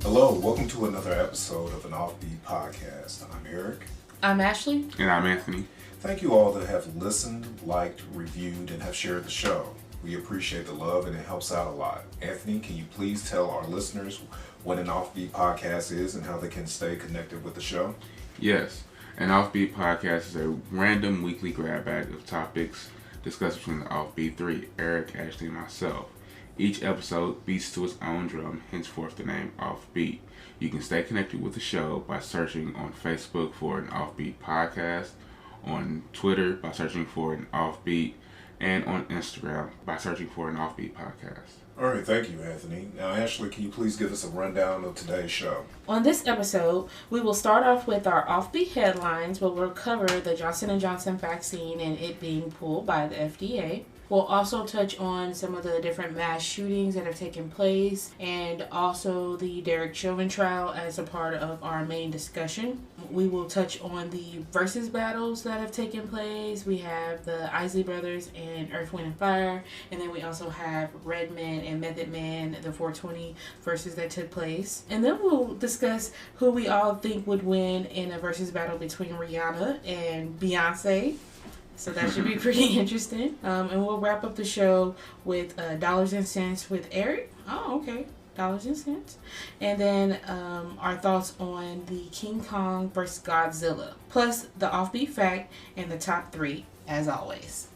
Hello, welcome to another episode of an Offbeat podcast. I'm Eric. I'm Ashley. And I'm Anthony. Thank you all that have listened, liked, reviewed, and have shared the show. We appreciate the love and it helps out a lot. Anthony, can you please tell our listeners what an Offbeat podcast is and how they can stay connected with the show? Yes, an Offbeat podcast is a random weekly grab bag of topics discussed between the Offbeat three, Eric, Ashley, and myself. Each episode beats to its own drum, henceforth the name Offbeat. You can stay connected with the show by searching on Facebook for an Offbeat podcast, on Twitter by searching for an Offbeat, and on Instagram by searching for an Offbeat podcast. All right, thank you, Anthony. Now, Ashley, can you please give us a rundown of today's show? On this episode, we will start off with our Offbeat Headlines, where we'll cover the Johnson & Johnson vaccine and it being pulled by the FDA. We'll also touch on some of the different mass shootings that have taken place and also the Derek Chauvin trial as a part of our main discussion. We will touch on the versus battles that have taken place. We have the Isley Brothers and Earth, Wind & Fire, and then we also have Redman and Method Man, the 420 versus that took place. And then we'll discuss who we all think would win in a versus battle between Rihanna and Beyonce. So that should be pretty interesting. And we'll wrap up the show with Dollars and Cents with Eric. Oh, okay. Dollars and Cents. And then our thoughts on the King Kong versus Godzilla. Plus the offbeat fact and the top three, as always.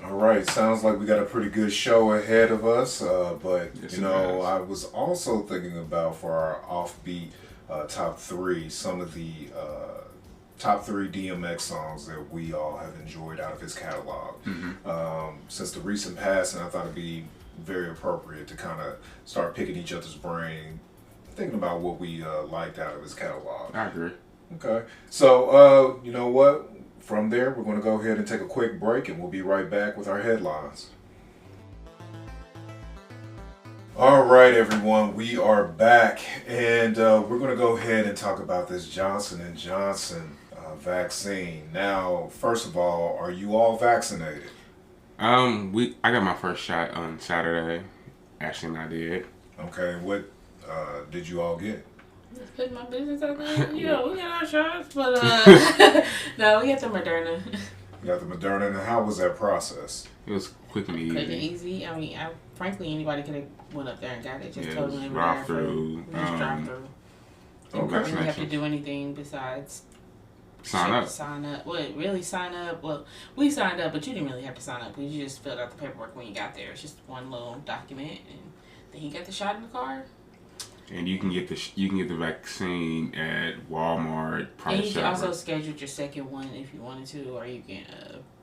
All right, sounds like we got a pretty good show ahead of us. But, Yes, I was also thinking about for our offbeat top three, some of the top 3 DMX songs that we all have enjoyed out of his catalog. Since the recent passing, I thought it'd be very appropriate to kind of start picking each other's brain, thinking about what we liked out of his catalog. I agree. Okay, so you know what? From there, we're going to go ahead and take a quick break, and we'll be right back with our headlines. All right, everyone, we are back, and we're going to go ahead and talk about this Johnson & Johnson vaccine. Now, first of all, are you all vaccinated? I got my first shot on Saturday. Ashley and I did. Okay, what did you all get? Just put my business out there. We got our shots, but no, we got the Moderna. You got the Moderna, and how was that process? It was quick and easy. Quick and easy. I mean, frankly, anybody could have went up there and got it. Just totally drive through. Just drive through. You Okay. don't really have to do anything besides Sign up. Sign up. What, really sign up? Well, we signed up, but you didn't really have to sign up because you just filled out the paperwork when you got there. It's just one little document, and then you got the shot in the car. And you can get the vaccine at Walmart. And you can also schedule your second one if you wanted to, or you can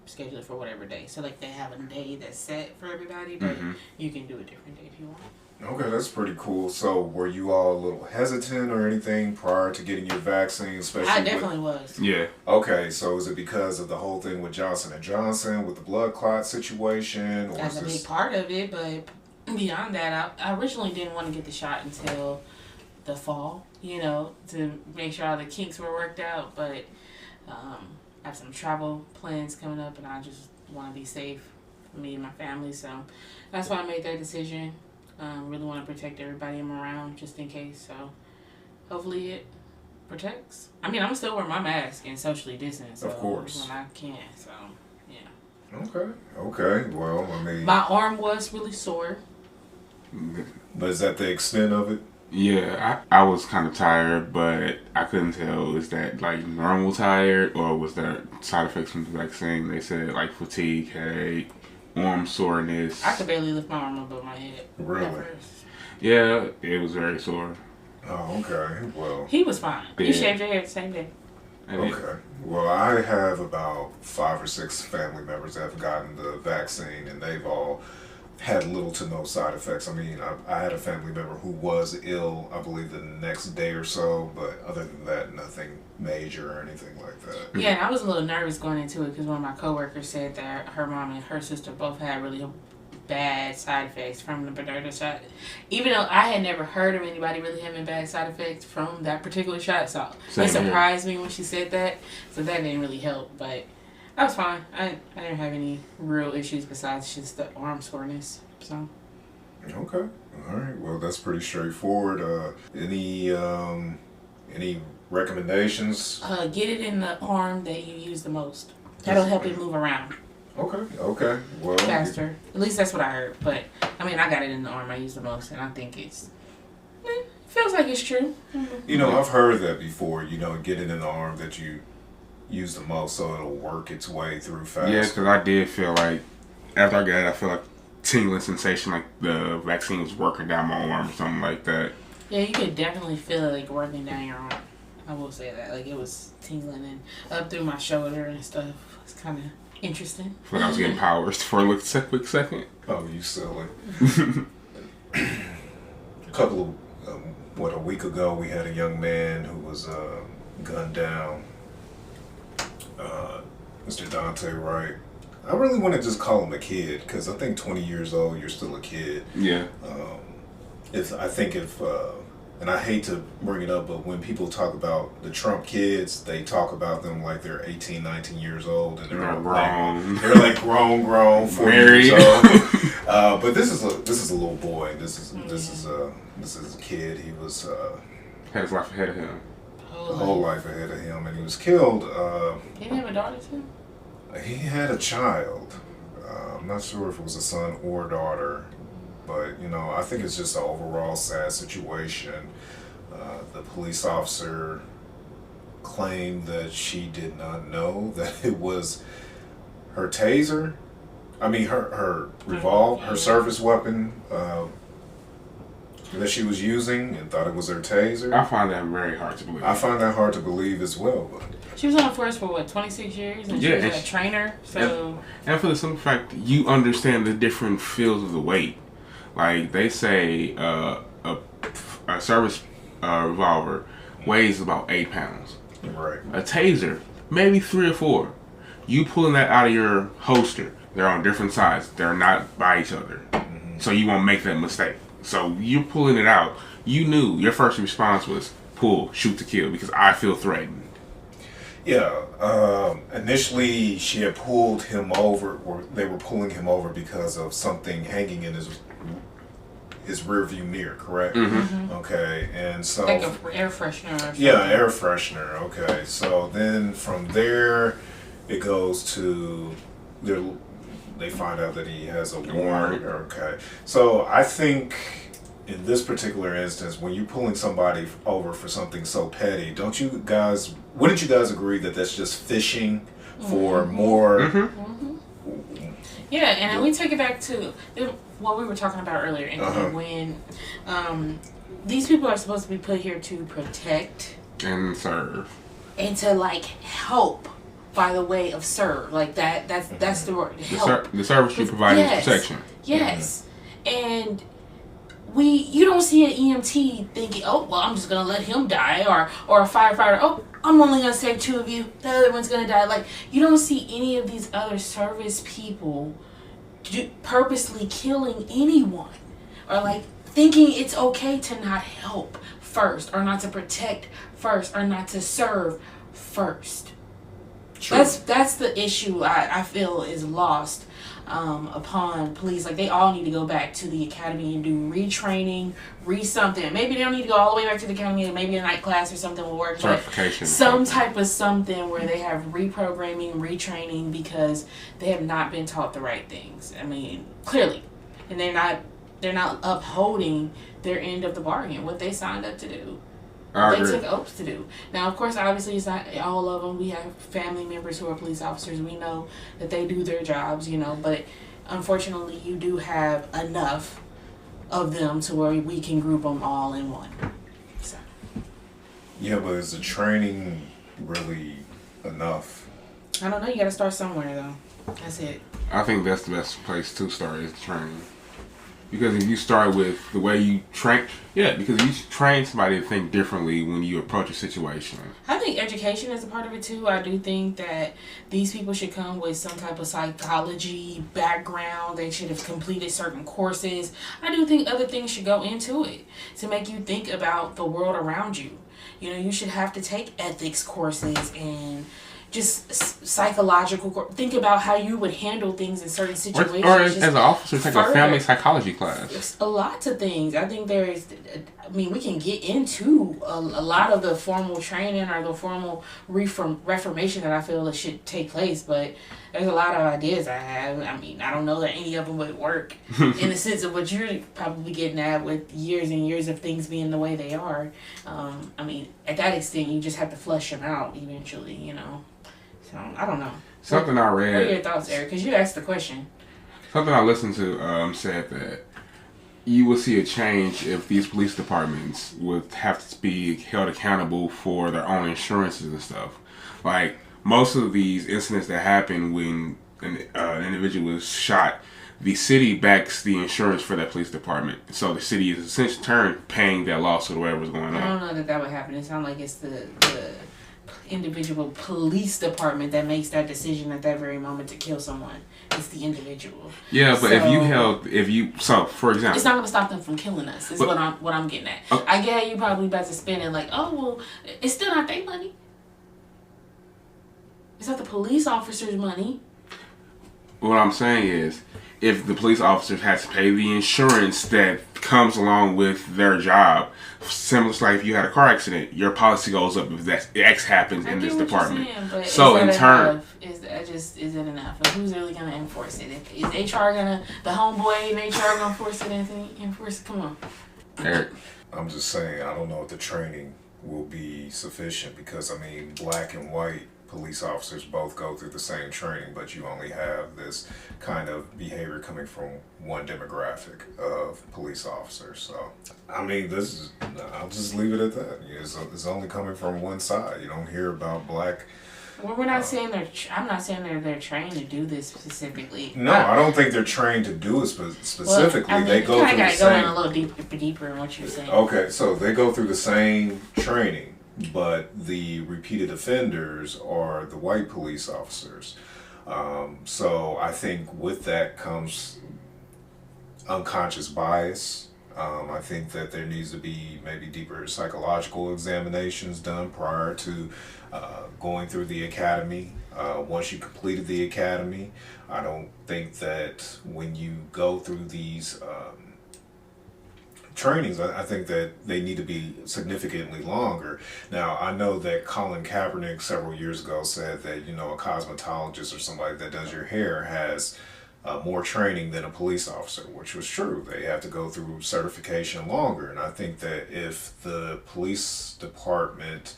schedule it for whatever day. So like they have a day that's set for everybody, but you can do a different day if you want. Okay, that's pretty cool. So, were you all a little hesitant or anything prior to getting your vaccine? Especially I definitely was. Yeah. Okay, so is it because of the whole thing with Johnson & Johnson, with the blood clot situation? Or That's a big part of it, but beyond that, I originally didn't want to get the shot until the fall, to make sure all the kinks were worked out, but I have some travel plans coming up, and I just want to be safe for me and my family, so that's why I made that decision. Really want to protect everybody I'm around just in case, so hopefully it protects. I mean, I'm still wearing my mask and socially distance, so of course, when I can, so yeah. Okay. Well, I mean, my arm was really sore. But is that the extent of it? Yeah, I was kind of tired, but I couldn't tell, is that like normal tired or was there side effects from the vaccine? They said like fatigue, headache, arm soreness. I could barely lift my arm above my head. Really? Yeah, it was very sore. Oh, okay. Well, he was fine. Yeah. You shaved your hair the same day. Okay. Well, I have about 5 or 6 family members that have gotten the vaccine, and they've all had little to no side effects. I mean, I had a family member who was ill, I believe, the next day or so, but other than that, nothing major or anything like that. Yeah, and I was a little nervous going into it because one of my coworkers said that her mom and her sister both had really bad side effects from the Moderna shot. Even though I had never heard of anybody really having bad side effects from that particular shot, so it surprised me when she said that. So that didn't really help, but I was fine. I didn't have any real issues besides just the arm soreness. So Okay. All right. Well, that's pretty straightforward. Any recommendations? Get it in the arm that you use the most. That'll help it move around. Okay. Well, faster. At least that's what I heard. But I mean, I got it in the arm I use the most, and I think it's feels like it's true. You know, I've heard that before. You know, get it in the arm that you use the most, so it'll work its way through fast. Yeah, because I did feel like after I got it, I feel like tingling sensation, like the vaccine was working down my arm or something like that. Yeah, you could definitely feel it like working down your arm. I will say that, like it was tingling and up through my shoulder and stuff. It's kind of interesting. I feel like I was getting powers for a quick second. Oh, you silly. A couple of a week ago, we had a young man who was gunned down. Mr. Dante Wright. I really want to just call him a kid because I think 20 years old, you're still a kid. Yeah. And I hate to bring it up, but when people talk about the Trump kids, they talk about them like they're 18, 19 years old, and they're grown. They're like grown, 40 Married. years old. But this is a little boy. This is a kid. He was had his life ahead of him. the whole life ahead of him, and he was killed. Didn't he have a daughter too? He had a child. I'm not sure if it was a son or daughter, but you know, I think it's just an overall sad situation. The police officer claimed that she did not know that it was her taser. I mean, her revolver, her service weapon that she was using, and thought it was her taser. I find that very hard to believe. I find that hard to believe as well. But she was on the force for what, 26 years, and she was a trainer. So, and for the simple fact, you understand the different feels of the weight. Like they say, a service revolver weighs about 8 pounds. right. A taser, maybe 3 or 4. You pulling that out of your holster, they're on different sides. They're not by each other. Mm-hmm. So you won't make that mistake. So you're pulling it out. You knew your first response was pull, shoot to kill, because I feel threatened. Yeah. Initially, she had pulled him over, or they were pulling him over because of something hanging in his rear view mirror, correct? Mm-hmm. Okay, and so like an air freshener or something. Yeah, air freshener. Okay, so then from there, it goes to they find out that he has a warrant. Okay, so I think in this particular instance, when you're pulling somebody over for something so petty, wouldn't you guys agree that that's just fishing for more? Mm-hmm. Yeah, and we take it back to what we were talking about earlier, and when these people are supposed to be put here to protect and serve, and to like help by the way of serve, like that's the word. Help. The service you provide is protection. Yes, and you don't see an EMT thinking, oh well, I'm just gonna let him die, or a firefighter, oh, I'm only gonna save 2 of you, the other one's gonna die. Like, you don't see any of these other service people purposely killing anyone, or like thinking it's okay to not help first, or not to protect first, or not to serve first. True. That's the issue I feel is lost upon police. Like, they all need to go back to the academy and do retraining, something. Maybe they don't need to go all the way back to the academy. Maybe a night class or something will work. Certification. Some type of something where they have reprogramming, retraining, because they have not been taught the right things. I mean, clearly, and they're not upholding their end of the bargain, what they signed up to do. They took oaths to do. Now, of course, obviously, it's not all of them. We have family members who are police officers. We know that they do their jobs, but unfortunately, you do have enough of them to where we can group them all in one. So. Yeah, but is the training really enough? I don't know. You got to start somewhere, though. That's it. I think that's the best place to start is training. Because if you start with the way you train, because you train somebody to think differently when you approach a situation. I think education is a part of it too. I do think that these people should come with some type of psychology background. They should have completed certain courses. I do think other things should go into it to make you think about the world around you. You should have to take ethics courses and just psychological. Think about how you would handle things in certain situations. Or as an officer, take a family psychology class. There's a lot of things. I think there is. I mean, we can get into a lot of the formal training or the formal reformation that I feel that should take place, but there's a lot of ideas I have. I mean, I don't know that any of them would work in the sense of what you're probably getting at with years and years of things being the way they are. I mean, at that extent, you just have to flush them out eventually, you know. So, I don't know. Something I read. What are your thoughts, Eric? Because you asked the question. Something I listened to said that you will see a change if these police departments would have to be held accountable for their own insurances and stuff. Like, most of these incidents that happen when an individual is shot, the city backs the insurance for that police department. So the city is essentially in turn paying that loss or whatever's going on. I don't know that would happen. It sounds like it's the individual police department that makes that decision at that very moment to kill someone. It's the individual. Yeah, but so for example, it's not going to stop them from killing us. Is what I'm getting at. Okay. I get you probably about to spin it like, oh well, it's still not their money. It's not the police officer's money. What I'm saying is, if the police officers have to pay the insurance that comes along with their job, similar to like if you had a car accident, your policy goes up if that X happens in this department. Saying, so in turn, is it enough? But who's really gonna enforce it? Is HR the homeboy in HR gonna enforce it? Come on, Eric. I'm just saying, I don't know if the training will be sufficient because, I mean, black and white police officers both go through the same training, but you only have this kind of behavior coming from one demographic of police officers. So, I mean, I'll just leave it at that. It's only coming from one side. You don't hear about black. Well, we're not saying I'm not saying they're trained to do this specifically. No, I don't think they're trained to do it specifically. Well, I mean, they go through the same. Go in a little deeper in what you're saying. Okay, so they go through the same training, but the repeated offenders are the white police officers. So I think with that comes unconscious bias. I think that there needs to be maybe deeper psychological examinations done prior to going through the academy. Once you completed the academy, I don't think that when you go through these trainings, I think that they need to be significantly longer. Now, I know that Colin Kaepernick several years ago said that, a cosmetologist or somebody that does your hair has more training than a police officer, which was true. They have to go through certification longer. And I think that if the police department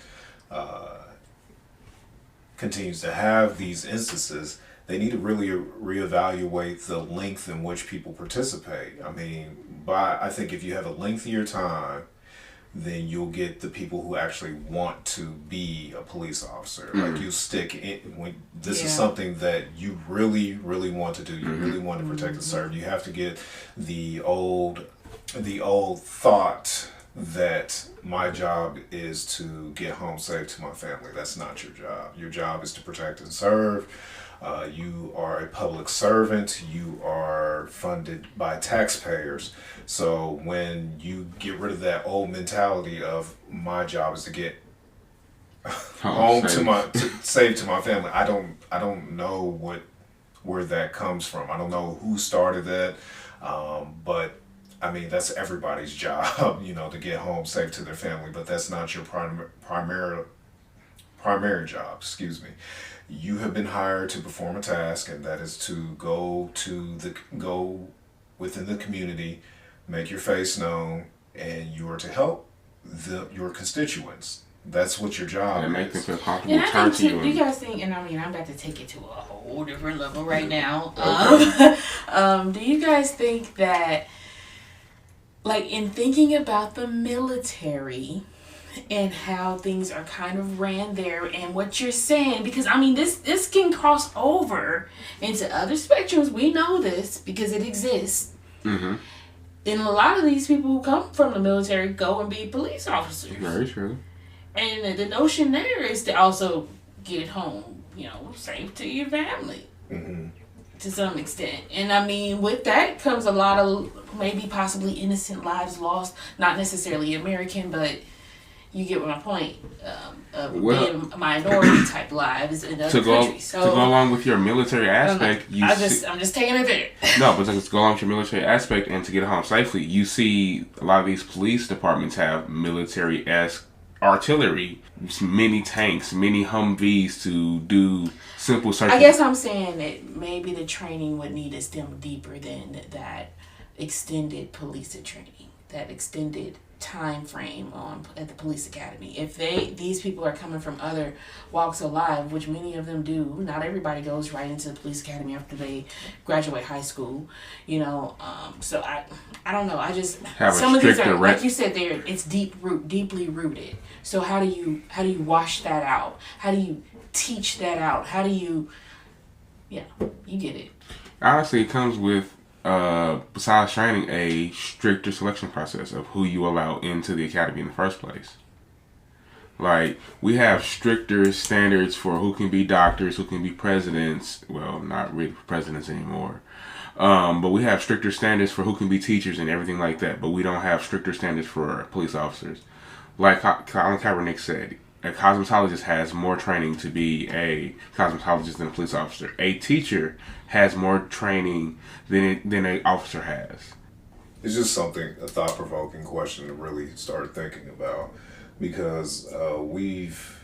continues to have these instances, they need to really reevaluate the length in which people participate. I mean, I think if you have a lengthier time, then you'll get the people who actually want to be a police officer. Mm-hmm. Like you stick in when this is something that you really, really want to do. You really want to protect and serve. You have to get the old thought that my job is to get home safe to my family. That's not your job. Your job is to protect and serve. You are a public servant. You are funded by taxpayers. So when you get rid of that old mentality of my job is to get home safe to my family, I don't know where that comes from. I don't know who started that, but I mean that's everybody's job, to get home safe to their family. But that's not your primary job. Excuse me. You have been hired to perform a task, and that is to go within the community, make your face known, and you are to help your constituents. That's what your job is. Make them feel comfortable. Turn to you. You guys think, and I mean, I'm about to take it to a whole different level right now. Okay. Do you guys think that, like, in thinking about the military and how things are kind of ran there and what you're saying, because I mean this can cross over into other spectrums. We know this because it exists. Mm-hmm. And a lot of these people who come from the military go and be police officers. Very true. And the notion there is to also get home, safe to your family. Mm-hmm. To some extent. And I mean, with that comes a lot of maybe possibly innocent lives lost. Not necessarily American, but You get my point. Of being minority type lives in other countries. So, to go along with your military aspect, I'm just taking it there. No, but to go along with your military aspect and to get home safely, you see a lot of these police departments have military-esque artillery, many tanks, many Humvees to do simple searches. I guess I'm saying that maybe the training would need to stem deeper than that extended police training, that extended time frame at the police academy. If these people are coming from other walks of life, which many of them do, not everybody goes right into the police academy after they graduate high school, so I don't know. I just have some of these are, like you said, it's deeply rooted. So how do you wash that out? How do you teach that out? How do you you get it. Honestly, it comes with besides training, a stricter selection process of who you allow into the academy in the first place. Like, we have stricter standards for who can be doctors, who can be presidents. Well, not really presidents anymore. But we have stricter standards for who can be teachers and everything like that. But we don't have stricter standards for police officers. Like Colin Kaepernick said, a cosmetologist has more training to be a cosmetologist than a police officer. A teacher has more training than an officer has. It's just a thought-provoking question to really start thinking about, because we've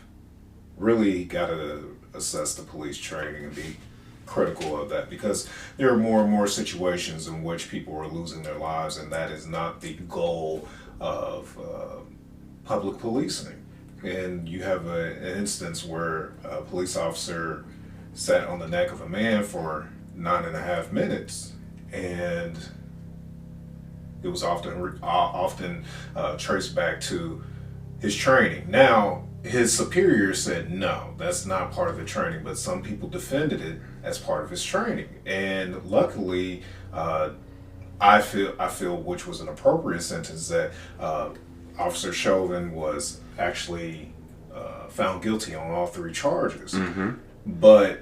really got to assess the police training and be critical of that, because there are more and more situations in which people are losing their lives, and that is not the goal of public policing. And you have an instance where a police officer sat on the neck of a man for 9.5 minutes, and it was often traced back to his training. Now, his superior said, no, that's not part of the training, but some people defended it as part of his training. And luckily, I feel which was an appropriate sentence, that Officer Chauvin was actually found guilty on all 3 charges. Mm-hmm. But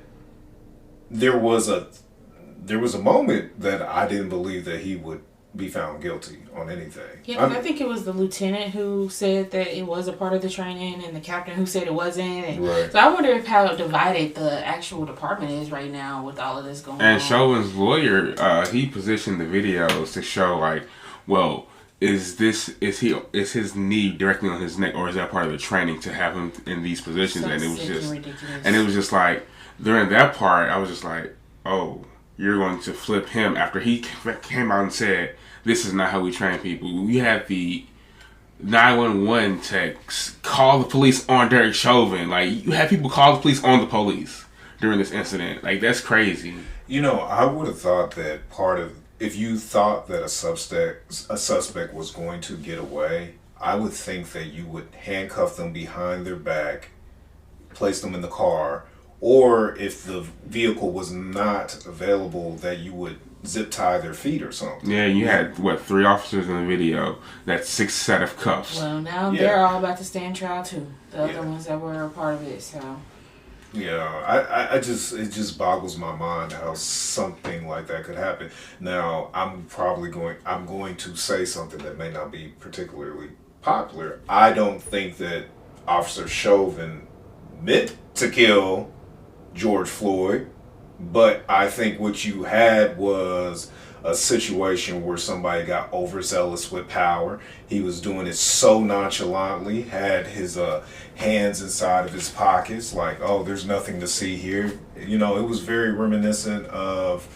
there was a moment that I didn't believe that he would be found guilty on anything. Yeah, because I think it was the lieutenant who said that it was a part of the training, and the captain who said it wasn't. And right. So I wonder how divided the actual department is right now with all of this going on. And Chauvin's lawyer, he positioned the videos to show, like, well, is his knee directly on his neck, or is that part of the training to have him in these positions? So and it was just ridiculous. And it was just like, during that part, I was just like, oh, you're going to flip him after he came out and said, this is not how we train people. We had the 911 techs call the police on Derek Chauvin. Like, you had people call the police on the police during this incident. Like, that's crazy. I would have thought that if you thought that a suspect was going to get away, I would think that you would handcuff them behind their back, place them in the car, or if the vehicle was not available, that you would zip tie their feet or something. Yeah, you had, 3 officers in the video. That's 6 set of cuffs. Well, now they're all about to stand trial too. The other ones that were a part of it, so. Yeah, it just boggles my mind how something like that could happen. Now, I'm going to say something that may not be particularly popular. I don't think that Officer Chauvin meant to kill George Floyd, but I think what you had was a situation where somebody got overzealous with power. He was doing it so nonchalantly, had his hands inside of his pockets, like, oh, there's nothing to see here. It was very reminiscent of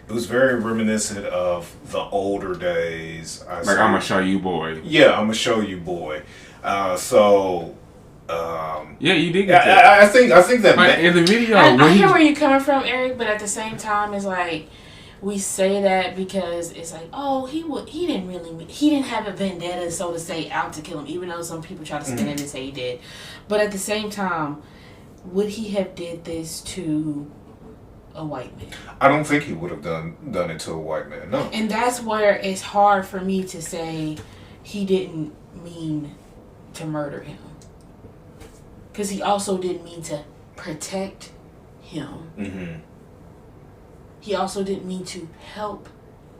the older days. I'm gonna show you, boy. Yeah, I'm gonna show you, boy. Yeah, you did get that. I think that in the video, I hear where you're coming from, Eric, but at the same time, it's like, we say that because it's like, oh, he didn't have a vendetta, so to say, out to kill him, even though some people try to spin it and say he did. But at the same time, would he have did this to a white man? I don't think he would have done it to a white man, no. And that's where it's hard for me to say he didn't mean to murder him. Because he also didn't mean to protect him. Mm-hmm. He also didn't mean to help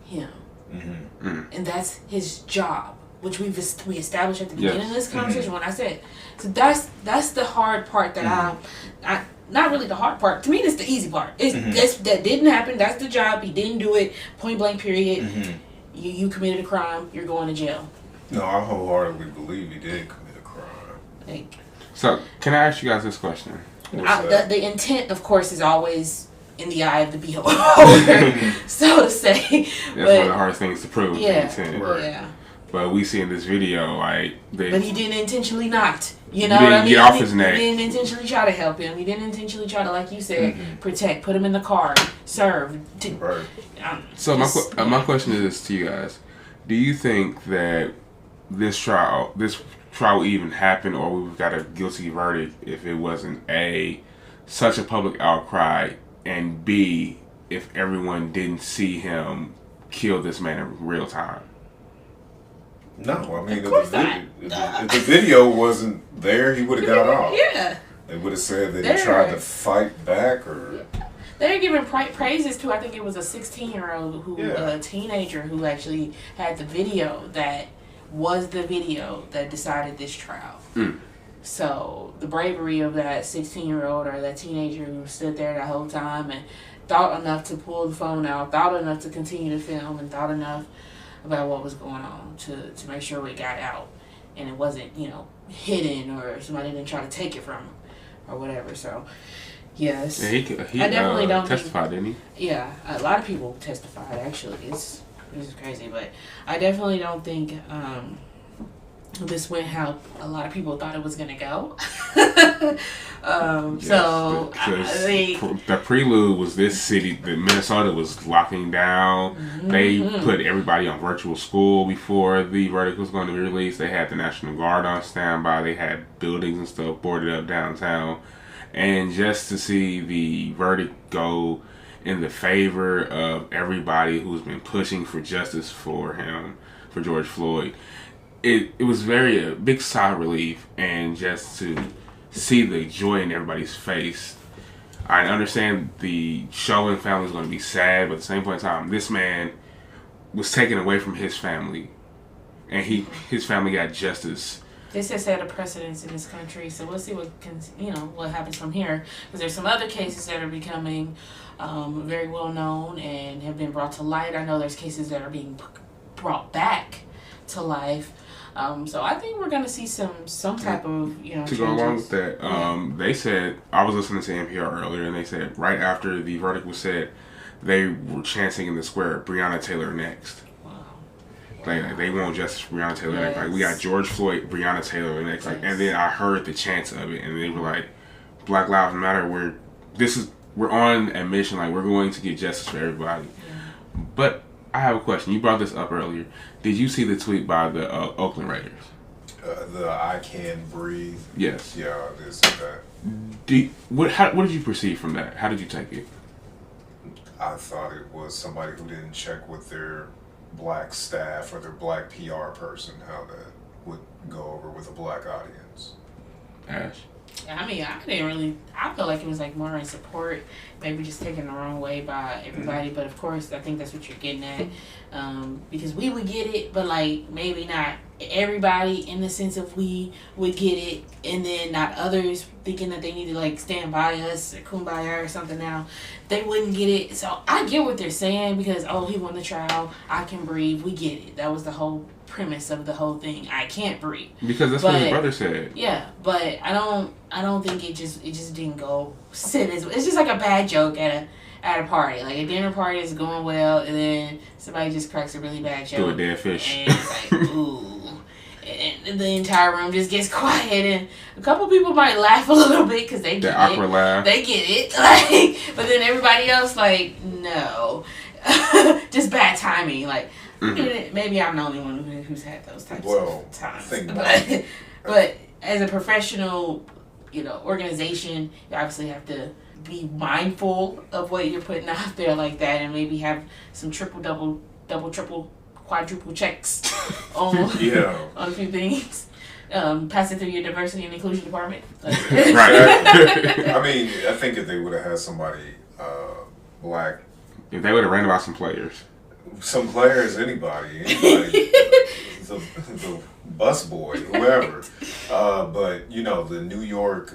him. Mm-hmm. And that's his job. which we established at the beginning of this conversation. When I said, so that's the hard part that I not really the hard part. To me, that's the easy part. It's that didn't happen. That's the job. He didn't do it. Point blank. Period. You committed a crime. You're going to jail. No, I wholeheartedly believe he did commit a crime. Like, so, can I ask you guys this question? The intent, of course, is always in the eye of the beholder, so to say. That's one of the hardest things to prove. Yeah, intent. Right. Yeah. But we see in this video, like... But he didn't intentionally not. You know what I mean? Get off his neck. He didn't intentionally try to help him. He didn't intentionally try to, like you said, protect, put him in the car, serve. Right. So my question is to you guys. Do you think that this trial will even happen, or we've got a guilty verdict if it wasn't A, such a public outcry, and B, if everyone didn't see him kill this man in real time? No, I mean, if the video wasn't there, he would have got off. Yeah. They would have said that he tried to fight back, or... They're giving praises to, I think it was a 16-year-old a teenager who actually had the video that was the video that decided this trial. So the bravery of that 16-year-old or that teenager who stood there the whole time and thought enough to pull the phone out, thought enough to continue to film, and thought enough about what was going on to make sure it got out and it wasn't, hidden or somebody didn't try to take it from him or whatever. So, yes. Yeah, he I definitely don't testified, didn't he? Yeah, a lot of people testified, actually. This is crazy, but I definitely don't think this went how a lot of people thought it was going to go. So, the prelude was this city that Minnesota was locking down. They put everybody on virtual school before the verdict was going to be released. They had the National Guard on standby. They had buildings and stuff boarded up downtown. And just to see the verdict go in the favor of everybody who's been pushing for justice for him, for George Floyd, it was a big sigh of relief, and just to see the joy in everybody's face. I understand the Chauvin family is going to be sad, but at the same point in time, this man was taken away from his family, and his family got justice. This has set a precedence in this country, so we'll see what happens from here. Because there's some other cases that are becoming very well known and have been brought to light. I know there's cases that are being brought back to life. So I think we're going to see some type of, to changes. go along with that, they said, I was listening to NPR earlier, and they said right after the verdict was said, they were chanting in the square, Breonna Taylor next. Wow. Like, they want justice for Breonna Taylor next. Like, we got George Floyd, Breonna Taylor next. Like, and then I heard the chants of it, and they were like, Black Lives Matter, we're on a mission, like, we're going to get justice for everybody. Yeah. But I have a question. You brought this up earlier. Did you see the tweet by the Oakland Raiders? The I Can Breathe? Yes. Yeah, I did see that. What did you perceive from that? How did you take it? I thought it was somebody who didn't check with their black staff or their black PR person how that would go over with a black audience. Ash? I mean, I feel like it was like more in support, maybe just taken the wrong way by everybody. But of course, I think that's what you're getting at, because we would get it, but like maybe not everybody, in the sense of we would get it, and then not others thinking that they need to like stand by us or kumbaya or something. Now they wouldn't get it. So I get what they're saying, because he won the trial, I can breathe. We get it. That was the whole premise of the whole thing. I can't breathe, because that's what his brother said. Yeah, but I don't think it just didn't go sit as it's just like a bad joke at a party, like a dinner party is going well, and then somebody just cracks a really bad joke. Do a dead fish. And it's like, ooh. And the entire room just gets quiet, and a couple people might laugh a little bit because they get that awkward laugh. They get it, like, but then everybody else like, no, just bad timing, like. Maybe I'm the only one who's had those types of times. But as a professional, organization, you obviously have to be mindful of what you're putting out there like that, and maybe have some triple, triple, quadruple checks on a few things. Pass it through your diversity and inclusion department. Right. I mean, I think if they would have had somebody black, if they would have ran about some players, anybody, the bus boy, whoever. But you know, the New York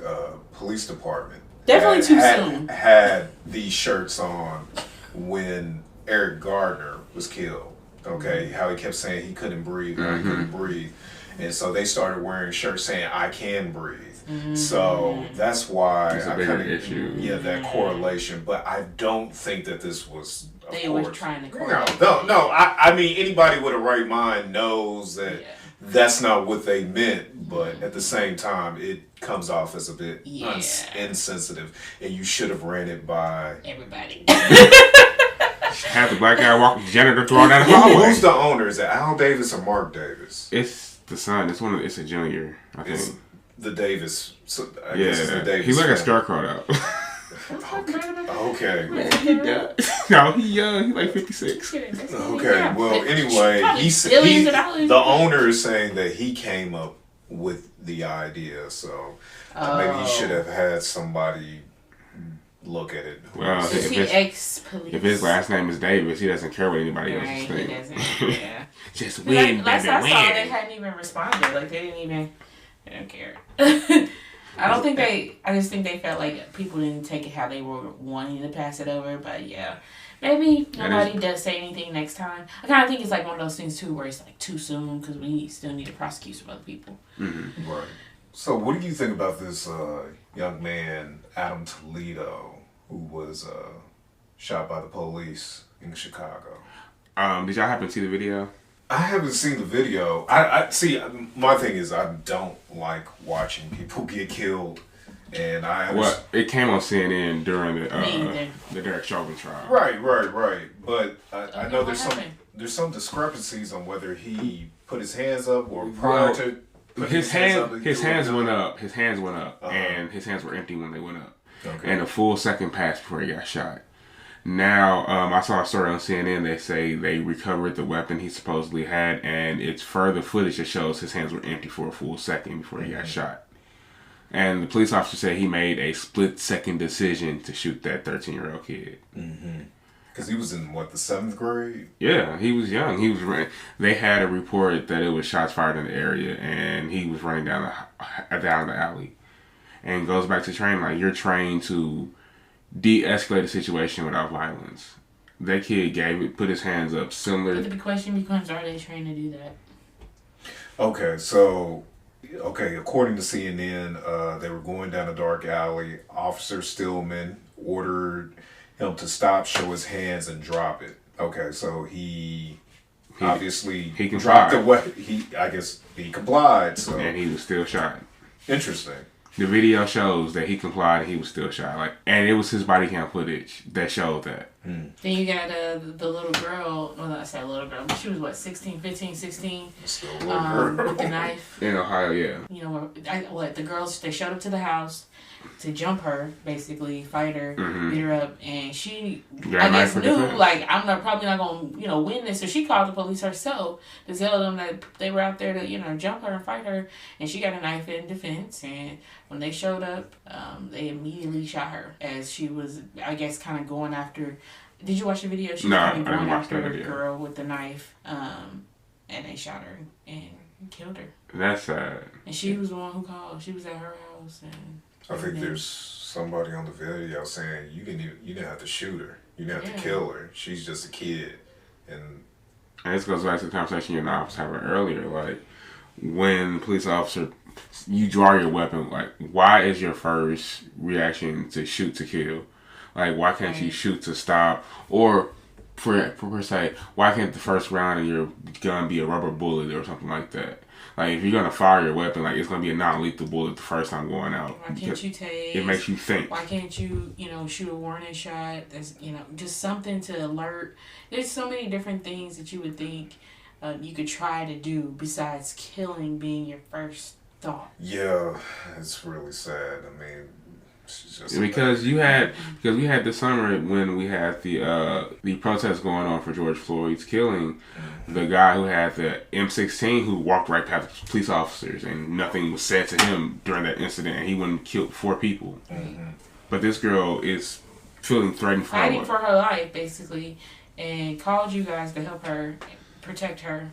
police department definitely too soon had these shirts on when Eric Gardner was killed. Okay, how he kept saying he couldn't breathe, he couldn't breathe, and so they started wearing shirts saying "I can breathe." So that's why it's a I bigger kind of issue. Yeah, that correlation. But I don't think that this was. They were trying to correlate. No. I mean, anybody with a right mind knows that that's not what they meant. But at the same time, it comes off as a bit insensitive, and you should have ran it by everybody. Have the black guy walk the janitor through all that hallway. Who's the owner? Is it Al Davis or Mark Davis? It's the son. It's a junior, I think. It's the Davis. So I guess it's the Davis. He's like a scarecrow though. Okay. He does. No, he young. He's like 56. Okay. Well, anyway, the owner is saying that he came up with the idea, so maybe he should have had somebody look at it. Well, if his last name is Davis, he doesn't care what anybody else thinks. Yeah. Just win, baby, last I win. saw, they hadn't even responded. Like they don't care. I don't think I just think they felt like people didn't take it how they were wanting to pass it over. But yeah, maybe nobody does say anything next time. I kind of think it's like one of those things too, where it's like too soon because we still need to prosecute some other people. Mm-hmm. Right. So, what do you think about this young man, Adam Toledo, who was shot by the police in Chicago? Did y'all happen to see the video? I haven't seen the video. I see. My thing is, I don't like watching people get killed, and it came on CNN during the Derek Chauvin trial. Right. But I know there's some discrepancies on whether he put his hands up or prior to. His hands went up. His hands went up, and his hands were empty when they went up. Okay. And a full second passed before he got shot. Now, I saw a story on CNN. They say they recovered the weapon he supposedly had, and it's further footage that shows his hands were empty for a full second before he got shot. And the police officer said he made a split-second decision to shoot that 13-year-old kid. Because he was in, the 7th grade? Yeah, he was young. They had a report that it was shots fired in the area, and he was running down the alley. And it goes back to training. Like, you're trained to de-escalate a situation without violence. That kid put his hands up similar. But the question becomes, are they trained to do that? Okay, so... according to CNN, they were going down a dark alley. Officer Stillman ordered him to stop, show his hands, and drop it. Okay, so he obviously dropped the weapon. I guess he complied. So. And he was still shot. Interesting. The video shows that he complied and he was still shot. And it was his body cam footage that showed that. Then you got the little girl. Well, I said little girl, but she was 16, 15, 16. Still a little girl. With the knife. In Ohio, yeah. You know the girls? They showed up to the house to jump her, basically fight her, beat her up, and she, I guess, knew I'm probably not gonna win this, so she called the police herself to tell them that they were out there to jump her and fight her, and she got a knife in defense. And when they showed up, they immediately shot her as she was, I guess, kind of going after. Did you watch the video? She was kind of going after the girl with the knife, and they shot her and killed her. That's sad. And she was the one who called. She was at her house and. I think there's somebody on the video saying you didn't have to shoot her, you didn't have to kill her. She's just a kid, and this goes back to the conversation you and I was having earlier. Like when police officer, you draw your weapon. Like why is your first reaction to shoot to kill? Like why can't you shoot to stop? Or per se, why can't the first round of your gun be a rubber bullet or something like that? Like, if you're going to fire your weapon, it's going to be a non-lethal bullet the first time going out. Why can't you take... It makes you think. Why can't you, shoot a warning shot? There's, just something to alert. There's so many different things that you would think you could try to do besides killing being your first thought. Yeah, it's really sad. I mean... Because we had this summer when we had the protests going on for George Floyd's killing, the guy who had the M16 who walked right past police officers and nothing was said to him during that incident, and he went and killed 4 people. But this girl is feeling threatened for fighting for her life basically, and called you guys to help her protect her.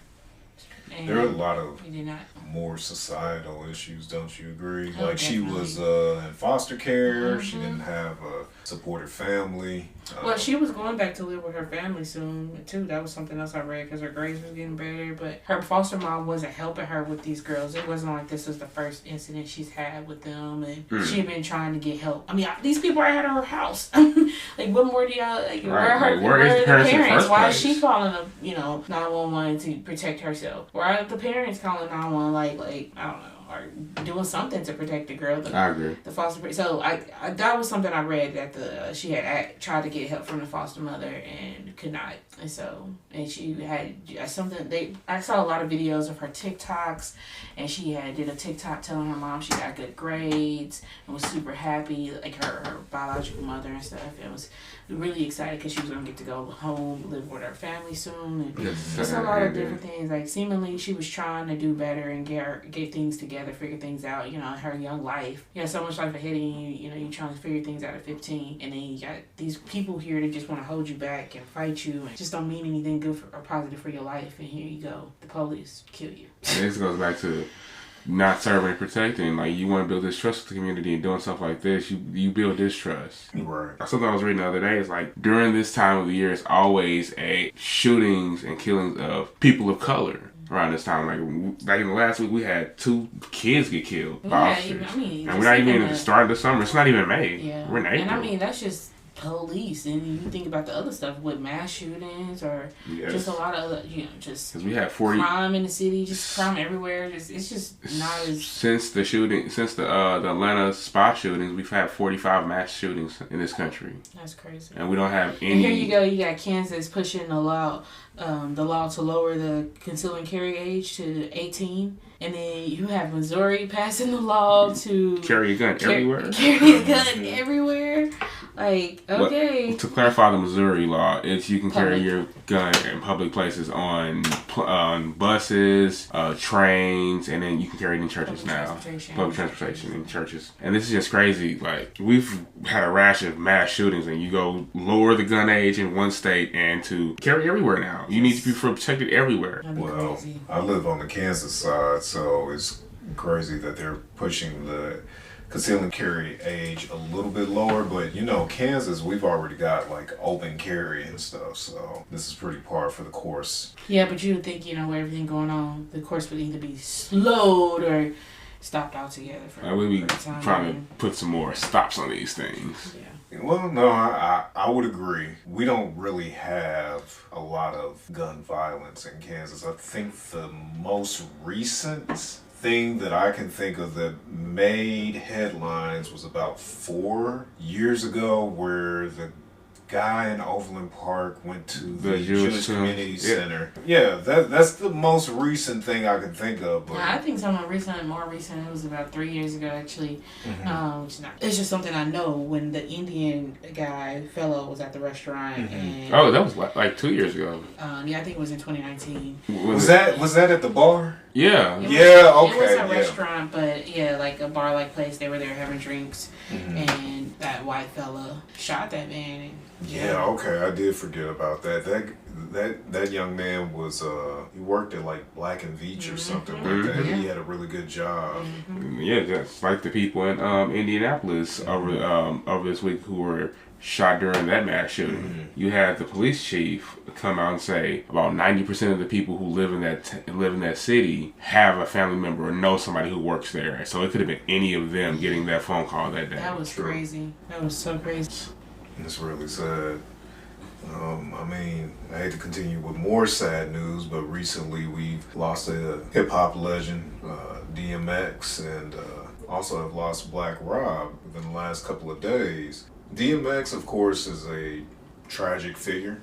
And there are a lot of we did not. more societal issues, don't you agree? Oh, like she definitely. was in foster care. She didn't have a supportive family. Well, she was going back to live with her family soon, too. That was something else I read because her grades was getting better. But her foster mom wasn't helping her with these girls. It wasn't like this was the first incident she's had with them. And she had been trying to get help. I mean, these people are at her house. Like, what more do y'all... Like, where are the parents? Why is she calling them, 911 to protect herself? Why are the parents calling 911 like I don't know, or doing something to protect the girl? I agree. The foster. So I that was something I read that she had tried to get help from the foster mother and could not. And she had something. I saw a lot of videos of her TikToks, and she did a TikTok telling her mom she got good grades and was super happy, like her biological mother and stuff, and was really excited because she was gonna get to go home, live with her family soon, and just a lot of different things. Like seemingly she was trying to do better and get things together, figure things out. In her young life, you have so much life ahead of you. You're trying to figure things out at 15, and then you got these people here that just want to hold you back and fight you, and just don't mean anything good or positive for your life. And here you go, the police kill you. This goes back to not serving and protecting. Like, you want to build this trust with the community, and doing stuff like this, you build distrust. Right. Something I was reading the other day is like, during this time of the year, it's always shootings and killings of people of color. Around this time, like in the last week, we had 2 kids get killed by officers. And we're not even in the start of the summer. It's not even May. Yeah. We're in April. And I mean, that's just police, and you think about the other stuff with mass shootings or just a lot of other, just because we had 40 crime in the city, just crime everywhere. It's just not as since the Atlanta spa shootings, we've had 45 mass shootings in this country. That's crazy. And we don't have any. And here you go, you got Kansas pushing the law to lower the conceal and carry age to 18. And then you have Missouri passing the law to carry a gun everywhere. Carry a gun everywhere. Like, okay. Well, to clarify the Missouri law, it's you can carry your gun in public places on buses, trains, and then you can carry it in churches now. Public transportation in churches. And this is just crazy. Like, we've had a rash of mass shootings, and you go lower the gun age in one state and to carry everywhere now. You need to be protected everywhere. Well, I live on the Kansas side, so it's crazy that they're pushing the conceal and carry age a little bit lower, but Kansas, we've already got like open carry and stuff, so this is pretty par for the course. Yeah, but you would think, with everything going on, the course would either be slowed or stopped altogether for we'll be time. trying to put some more stops on these things. Yeah. Well, no, I would agree. We don't really have a lot of gun violence in Kansas. I think the most recent thing that I can think of that made headlines was about 4 years ago, where the guy in Overland Park went to the Jewish Community Center. Yeah, that's the most recent thing I can think of. But I think more recent, it was about 3 years ago, actually. It's just something I know when the Indian fellow was at the restaurant. And, that was like 2 years ago. I think it was in 2019. Was that at the bar? Yeah. Okay. It was a restaurant, but like a bar-like place. They were there having drinks, and that white fella shot that man. Okay, I did forget about that. That young man was he worked at like Black and Veatch or something like that. He had a really good job. Yeah, just like the people in Indianapolis over this week who were shot during that mass shooting. You had the police chief come out and say about 90% of the people who live in that city have a family member or know somebody who works there. So it could have been any of them getting that phone call that day. That was crazy. That was so crazy. It's really sad. I hate to continue with more sad news, but recently we've lost a hip-hop legend, DMX, and also have lost Black Rob within the last couple of days. DMX, of course, is a tragic figure.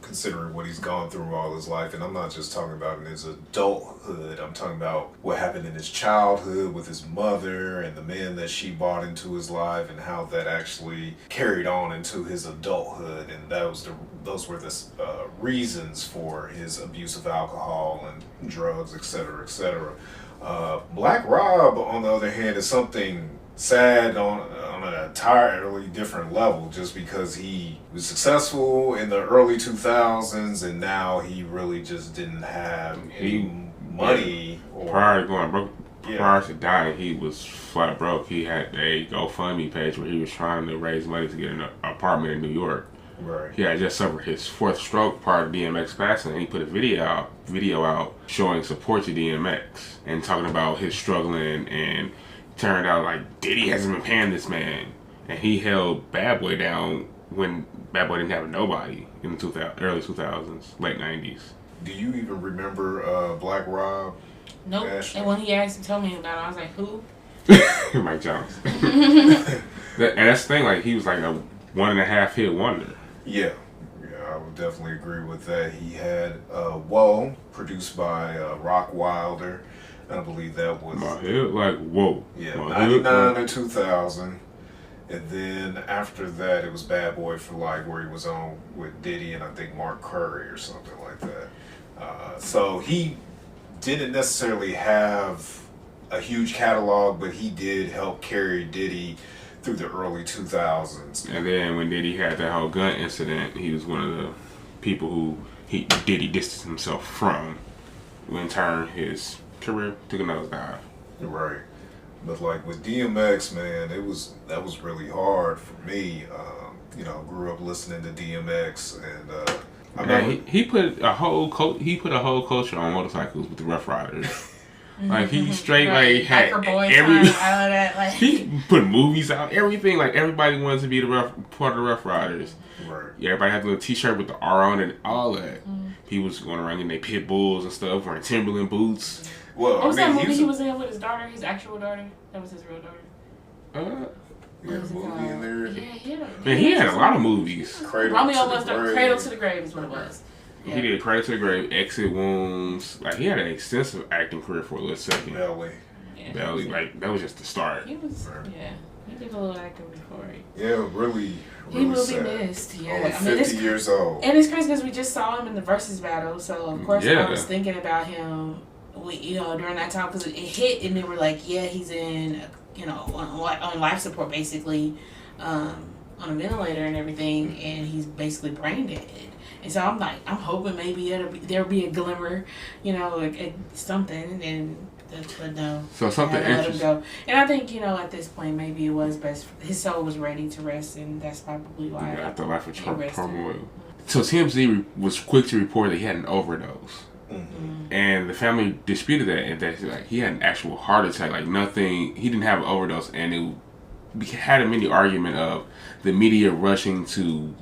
Considering what he's gone through all his life, and I'm not just talking about in his adulthood, I'm talking about what happened in his childhood with his mother and the men that she brought into his life, and how that actually carried on into his adulthood, and those were the reasons for his abuse of alcohol and drugs, etc., etc. Black Rob, on the other hand, is something sad on an entirely different level, just because he was successful in the early 2000s and now he really just didn't have any money. Prior to going broke, prior to dying, he was flat broke. He had a GoFundMe page where he was trying to raise money to get an apartment in New York. Right. He had just suffered his 4th stroke prior to DMX passing, and he put a video out showing support to DMX and talking about his struggling, and turned out like Diddy hasn't been paying this man, and he held Bad Boy down when Bad Boy didn't have nobody in the early 2000s, late 90s. Do you even remember Black Rob? Nope. And when he asked to tell me about it, I was like, who? Mike Johnson. And that's the thing, like, he was like a 1.5 hit wonder. Yeah, I would definitely agree with that. He had Whoa, produced by Rock Wilder. I believe that was... My head, like, whoa. Yeah, 99 and 2000. And then after that, it was Bad Boy for Life, where he was on with Diddy and I think Mark Curry or something like that. So he didn't necessarily have a huge catalog, but he did help carry Diddy through the early 2000s. And then when Diddy had that whole gun incident, he was one of the people who Diddy distanced himself from. In turn, his career took a nosedive. Right. But like with DMX, man, that was really hard for me. Grew up listening to DMX, and he put a whole culture on motorcycles with the Rough Riders. Like he straight like had he put movies out, everything. Like everybody wanted to be part of the Rough Riders. Right. Yeah, everybody had the little T-shirt with the R on it and all that. He was going around getting their pit bulls and stuff, wearing Timberland boots. Well, what was that movie he was in with his daughter, his actual daughter? That was his real daughter. Yeah, the movie in there. Yeah. Man, he had a lot of movies. Cradle to the Grave is what it was. Yeah. He did Cradle to the Grave, Exit Wounds. Like he had an extensive acting career for a little second. Belly, like that was just the start. He was, he did a little acting before. Yeah, really he will sad. be missed. Yeah, Only 50 years old. And it's crazy because we just saw him in the Versus battle, so of course I was thinking about him. During that time because it hit, and they were like, yeah, he's in, on life support basically, on a ventilator and everything, and he's basically brain dead. And so I'm hoping maybe there'll be a glimmer, something, and but no. So something interesting. Go. And I think at this point maybe it was best. His soul was ready to rest, and that's probably why. After life of turmoil. So TMZ was quick to report that he had an overdose. Mm-hmm. And the family disputed that, and that like he had an actual heart attack, like nothing. He didn't have an overdose, and it had a mini argument of the media rushing to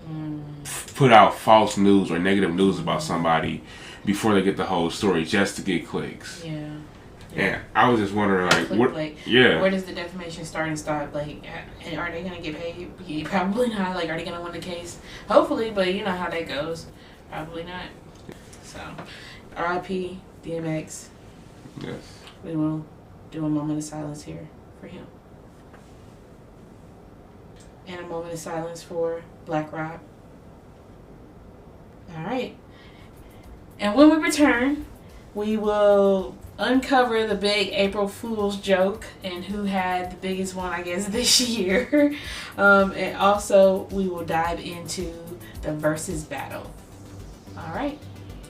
put out false news or negative news about somebody before they get the whole story, just to get clicks. Yeah. And I was just wondering, where does the defamation start and stop? Like, and are they gonna get paid? Yeah, probably not. Like, are they gonna win the case? Hopefully, but you know how that goes. Probably not. So. R.I.P. DMX. Yes. We will do a moment of silence here for him. And a moment of silence for Black Rob. Alright. And when we return, we will uncover the big April Fool's joke and who had the biggest one, I guess, this year. And also, we will dive into the Versus battle. Alright.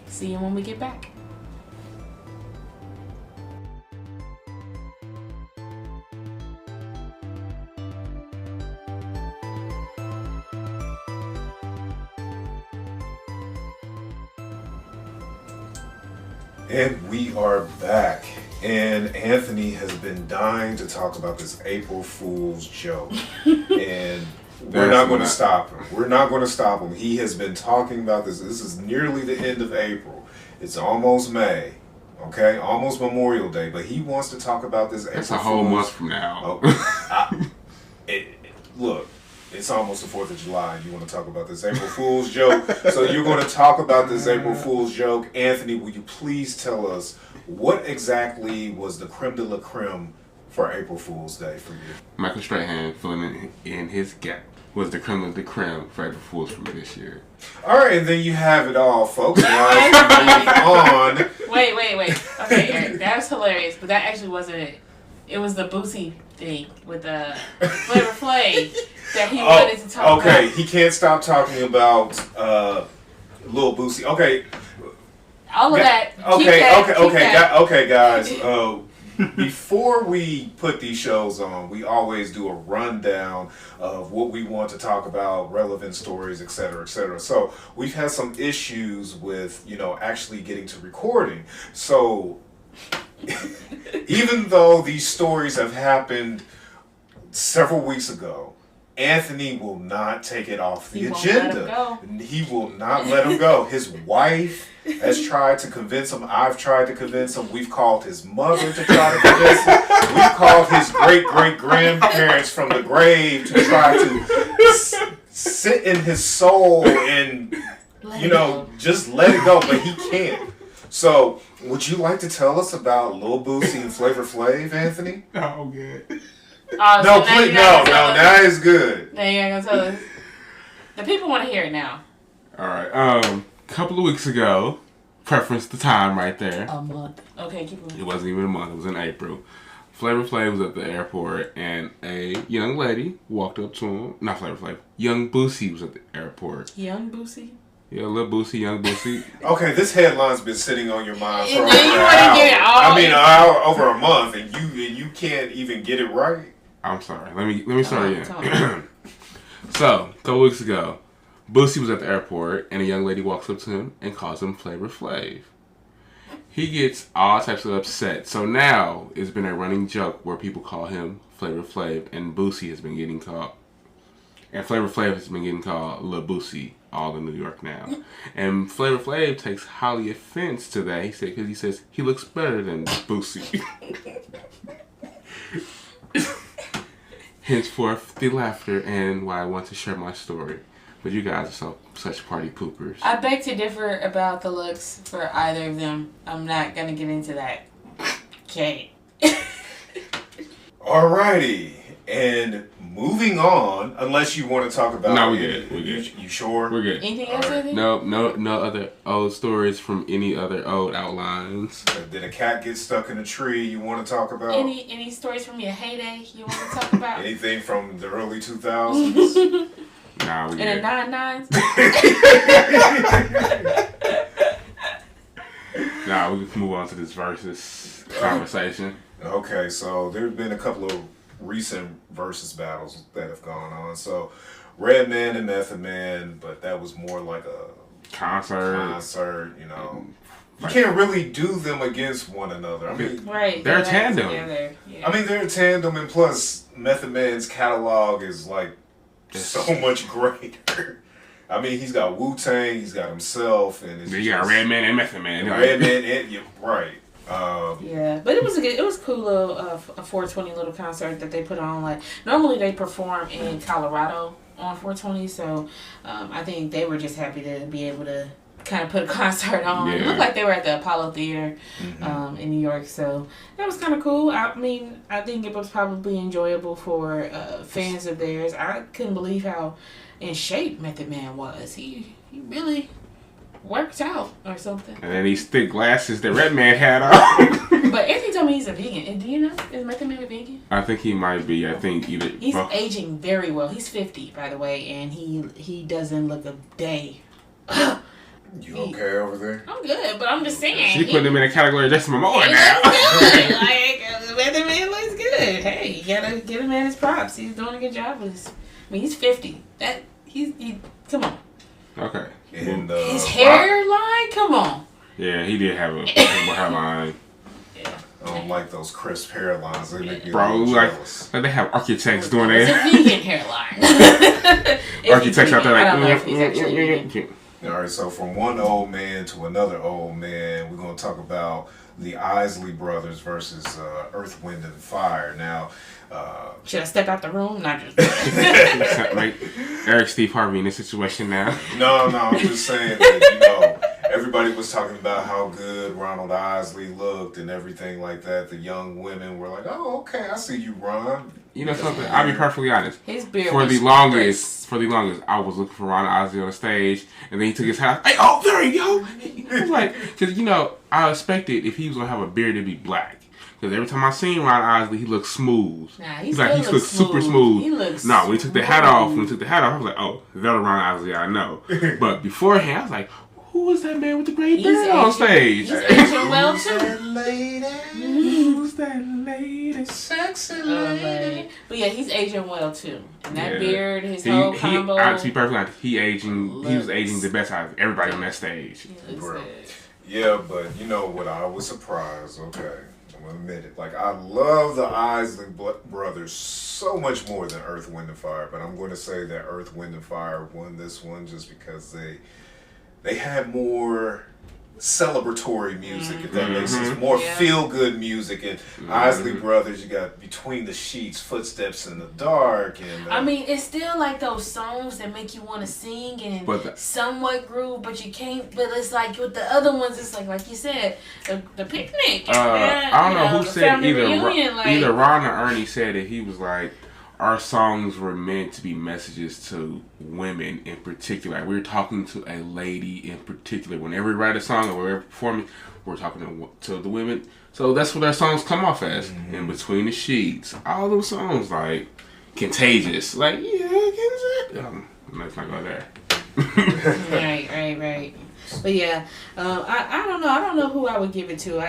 See you when we get back. And we are back. And Anthony has been dying to talk about this April Fool's joke. And we're not going to stop him. We're not going to stop him. He has been talking about this. This is nearly the end of April. It's almost May. Okay? Almost Memorial Day. But he wants to talk about this April Fool's. That's a whole month from now. Look, it's almost the 4th of July and you want to talk about this April Fool's joke. So you're going to talk about this April Fool's joke. Anthony, will you please tell us what exactly was the creme de la creme for April Fool's Day for you? Michael Strahan filling in his gap was the creme de la creme for April Fool's for me this year. All right, and then you have it all, folks. Now let's move on. Wait. Okay, Eric, that was hilarious, but that actually wasn't it. It was the Boosie thing with the Flavor Flav that he wanted to talk about. Okay, he can't stop talking about Lil Boosie. Okay. All of that. Okay, guys. Before we put these shows on, we always do a rundown of what we want to talk about, relevant stories, etc., etc. So we've had some issues with, actually getting to recording. So even though these stories have happened several weeks ago, Anthony will not take it off the agenda. He will not let him go. His wife has tried to convince him. I've tried to convince him. We've called his mother to try to convince him. We've called his great-great-grandparents from the grave to try to sit in his soul and, just let it go. But he can't. So, would you like to tell us about Lil Boosie and Flavor Flav, Anthony? Oh, good. No, please, no, that is good. No, you ain't gonna tell us. The people want to hear it now. All right. Couple of weeks ago, preference the time right there. A month. Okay, keep going. It wasn't even a month. It was in April. Flavor Flav was at the airport, and a young lady walked up to him. Not Flavor Flav. Young Boosie was at the airport. Young Boosie? Yeah, Lil Boosie, Young Boosie. Okay, this headline's been sitting on your mind for over over a month, and you can't even get it right. I'm sorry. Let me start again. So, a couple weeks ago, Boosie was at the airport, and a young lady walks up to him and calls him Flavor Flav. He gets all types of upset. So now it's been a running joke where people call him Flavor Flav, and Boosie has been getting called, and Flavor Flav has been getting called Lil Boosie all in New York now. And Flavor Flav takes highly offense to that. He says he looks better than Boosie. Henceforth, the laughter and why I want to share my story. But you guys are such party poopers. I beg to differ about the looks for either of them. I'm not going to get into that. Okay. Alrighty. And moving on, unless you want to talk about... No, we're good. You sure? We're good. Anything else? Right. No other old stories from any other old outlines. Did a cat get stuck in a tree you want to talk about? Any stories from your heyday you want to talk about? Anything from the early 2000s? Nah, we good. In the 99s? Nah, we can move on to this versus conversation. Okay, so there have been a couple of recent versus battles that have gone on. So Redman and Method Man, but that was more like a concert, You can't really do them against one another. I mean, right, they're a tandem. Yeah. I mean, they're a tandem, and plus Method Man's catalog is like so much greater. I mean, he's got Wu-Tang, he's got himself, and it's you got Redman and Method Man. Redman and right. Yeah, but it was cool little a 420 little concert that they put on. Like normally they perform in Colorado on 420, so I think they were just happy to be able to kind of put a concert on. Yeah. It looked like they were at the Apollo Theater in New York, so that was kind of cool. I mean, I think it was probably enjoyable for fans of theirs. I couldn't believe how in shape Method Man was. He really worked out or something. And then these thick glasses that Redman had on. But Anthony told me he's a vegan. And do you know, is Method Man a vegan? I think he might be. I think either. He's aging very well. He's 50, by the way, and he doesn't look a day. You okay over there? I'm good, but I'm just saying. She put him in a category of Jason Momoa now. Good. Like, Method Man looks good. Hey, you gotta give him his props. He's doing a good job with this. I mean, he's 50. He come on. Okay. And his hairline, come on. Yeah, he did have a hairline. Yeah. I don't like those crisp hairlines. They make me jealous. Like they have architects doing that. It's a vegan hairline. Architects out there like. I don't know if he's actually vegan. All right, so from one old man to another old man, we're going to talk about the Isley Brothers versus Earth, Wind, and Fire. Now, should I step out the room? Not just like Eric Steve Harvey in this situation now. No, I'm just saying that, everybody was talking about how good Ronald Isley looked and everything like that. The young women were like, oh, okay, I see you, Ron. You know something? I'll be perfectly honest. His beard for the longest, I was looking for Ron Isley on the stage, and then he took his hat. Hey, oh, there you go. I was like, because I expected if he was gonna have a beard, it'd be black. Because every time I seen Ron Isley, he looked smooth. Nah, he looks super smooth. He looks when he took the hat off, I was like, oh, that's the Ron Isley I know. But beforehand, I was like, who is that man with the great beard on stage? He's aging well too. Who's that lady? Sexy lady. But yeah, he's aging well too. And that beard, his whole combo. To be perfectly honest, he was aging the best out of everybody on that stage. Yeah, but you know what? I was surprised. Okay, I'm gonna admit it. Like, I love the Isley brothers so much more than Earth, Wind, and Fire. But I'm going to say that Earth, Wind, and Fire won this one just because they had more celebratory music, if that makes sense. More feel-good music. And Isley Brothers, you got Between the Sheets, Footsteps in the Dark, and I mean, it's still like those songs that make you want to sing and somewhat groove, but you can't. But it's like with the other ones, it's like you said, the picnic. I don't know who said either Ron or Ernie said it. He was like, our songs were meant to be messages to women in particular. Like, we're talking to a lady in particular. Whenever we write a song or we're performing, we're talking to the women. So that's what our songs come off as. In Between the Sheets, all those songs, like Contagious, like let's not go there. Right. But yeah, I don't know. I don't know who I would give it to.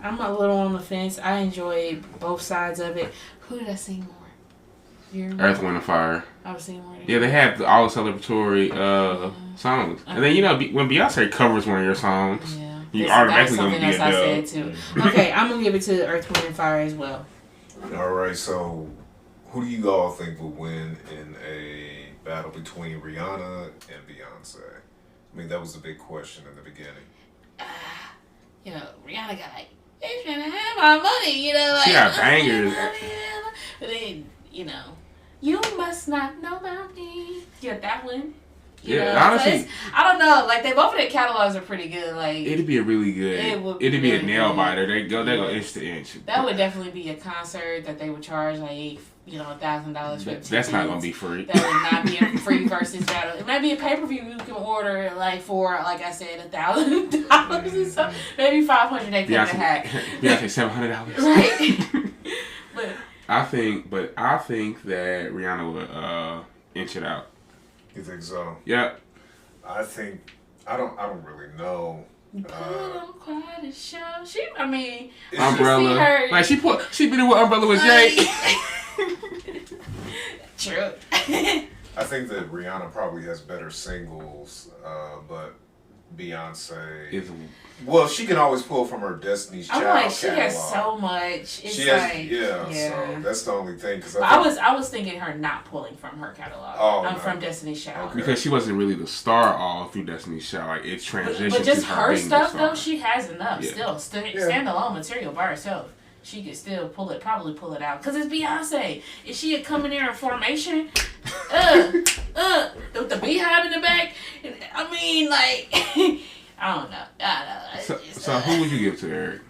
I'm a little on the fence. I enjoyed both sides of it. Who did I sing more? Earth, Wind, and Fire. I was singing more. Yeah, they have all the celebratory songs. And then, when Beyonce covers one of your songs, you automatically going to be a dub. I said too. Okay, I'm going to give it to Earth, Wind, and Fire as well. All right, so who do you all think will win in a battle between Rihanna and Beyonce? I mean, that was the big question in the beginning. Rihanna got like, "It's gonna have my money," like. She got bangers. But then, you must not know about me. Yeah, that one. Honestly, I don't know. Like, both of their catalogs are pretty good. Like, it'd be a really good. It'd be a nail biter. They go inch to inch. That would definitely be a concert that they would charge like $1,000 for. That's not gonna be free. That would not be a free versus battle. It might be a pay-per-view you can order for like I said $1,000 or something. Maybe $500 they could hack. Beyonce $700. Right. But I think that Rihanna would inch it out. You think so? Yeah. I think I don't really know. Put on quite a show. Umbrella. Like she been in with Umbrella with Jay. I True. think that Rihanna probably has better singles, but Beyonce well, she can always pull from her Destiny's Child catalog. She has so much. So that's the only thing. Cause I was thinking her not pulling from her catalog. From Destiny's Child. Okay. Because she wasn't really the star all through Destiny's Child. Like, it transitioned. But just to her stuff though, she has enough still. Standalone material by herself. She could still probably pull it out. Because it's Beyonce. If she had come in there in formation, with the beehive in the back, I mean, like, I don't know. So who would you give to, Eric?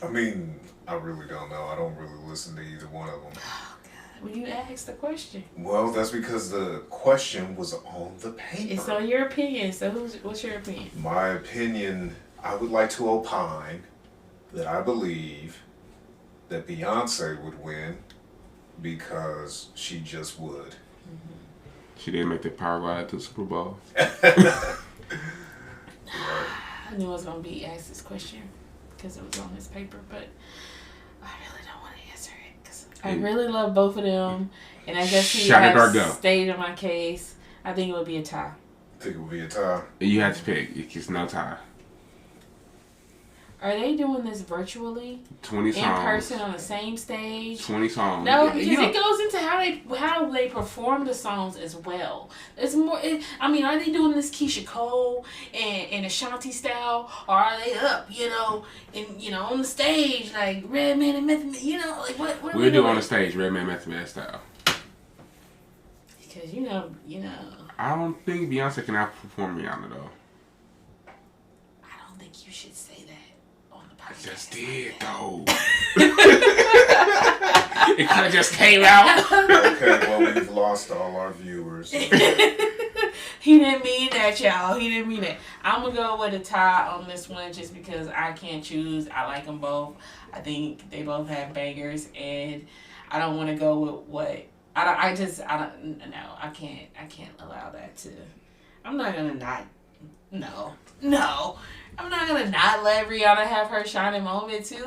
I mean, I really don't know. I don't really listen to either one of them. Oh, God. Well, you asked the question. Well, that's because the question was on the paper. It's on your opinion. So what's your opinion? My opinion, I would like to opine that I believe that Beyonce would win because she just would. Mm-hmm. She didn't make the power glide to the Super Bowl. I knew I was going to be asked this question because it was on this paper, but I really don't want to answer it because I really love both of them. And I guess he has stayed in my case. I think it would be a tie. I think it would be a tie. You have to pick. It's no tie. Are they doing this virtually? 20 songs. In person on the same stage? 20 songs. No, because it goes into how they perform the songs as well. It's more. Are they doing this Keisha Cole and Ashanti style, or are they up, on the stage like Redman and Method Man? Like what? We'll do on the stage Redman Method Man style. Because I don't think Beyonce can outperform Rihanna though. I don't think you should say that. I just did though. It kind of just came out. Okay, well, we've lost all our viewers. He He didn't mean that, y'all. He didn't mean that. I'm going to go with a tie on this one just because I can't choose. I like them both. I think they both have bangers, and I don't want to go with what... I can't allow that to... I'm not going to not... No. I'm not going to not let Rihanna have her shining moment, too.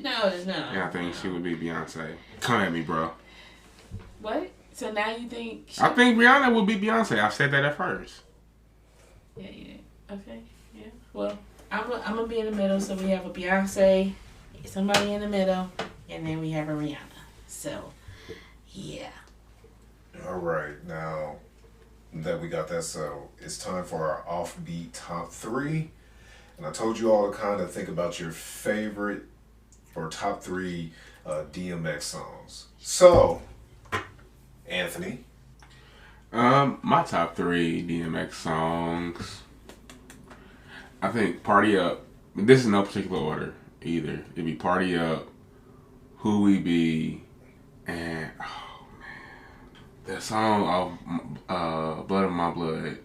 No. Yeah, I think she would be Beyonce. Come at me, bro. What? So now you think... I think Rihanna would be Beyonce. I said that at first. Yeah. Okay, yeah. Well, I'm going to be in the middle, so we have a Beyonce, somebody in the middle, and then we have a Rihanna. So, yeah. All right, now that we got that settled, it's time for our offbeat top 3. And I told you all to kind of think about your favorite or top 3 DMX songs. So, Anthony. My top 3 DMX songs. I think Party Up. This is no particular order either. It'd be Party Up, Who We Be, and the song of Blood of My Blood.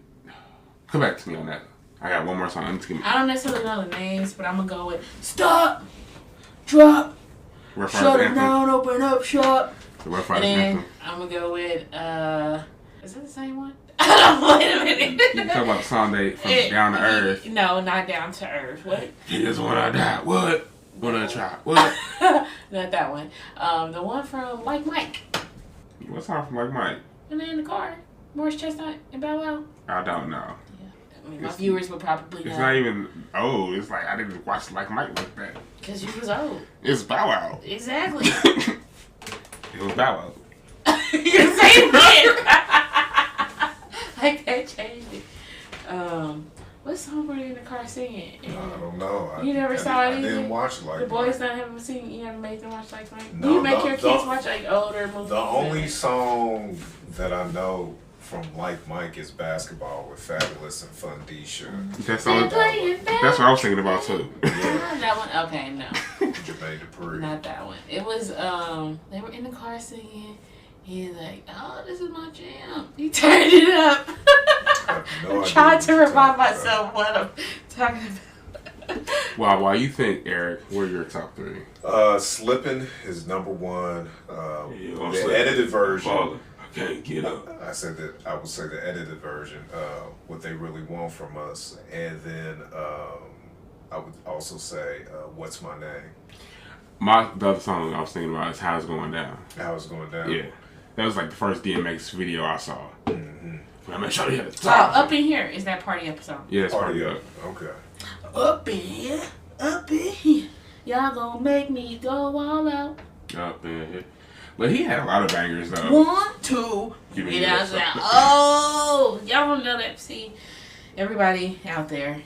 Come back to me on that. I got one more song. I don't necessarily know the names, but I'm going to go with Stop, Drop, Shut It Down, Open Up Shop. And then I'm going to go with, is it the same one? Wait a minute. You talk about the song from Down to Earth. No, not Down to Earth. What? Here's when I die. What? When I try. What? Not that one. The one from Like Mike. What song from Like Mike? And then in the car. Morris Chestnut and Bow Wow. I don't know. Yeah. I mean, my viewers would probably know. It's not even old. It's like I didn't watch Like Mike like that. Because you was old. It's Bow Wow. Exactly. It was Bow Wow. You're saying it. Like that changed it. What song were they in the car singing? I don't know. You never saw it either? I didn't watch Like Mike. The boys don't have seen. You never made them watch Like Mike. No, Do you make your kids watch like older movies? The only song that I know from Like Mike is Basketball with Fabulous and Fundisha. That's what I was thinking about too. Yeah. That one. Okay, no. Jermaine Dupri. Not that one. It was they were in the car singing. He's like, oh, this is my jam. He turned it up. I'm trying to remind myself what I'm talking about. While you think, Eric, what are your top 3? Slippin' is number 1. Yeah, the edited version. I can't get up. I said that I would say the edited version. What they really want from us, and then I would also say What's My Name. The other song I was thinking about is How It's Going Down. How It's Going Down. Yeah, that was like the first DMX video I saw. Mm-hmm. I mean, show you Up in Here is that Party Up song. Yeah, it's Party Up. Okay. Up in here, y'all gonna make me go all out. Up in here. But he had a lot of bangers though. 1, 2, 3. Oh, y'all don't know that. See, everybody out there.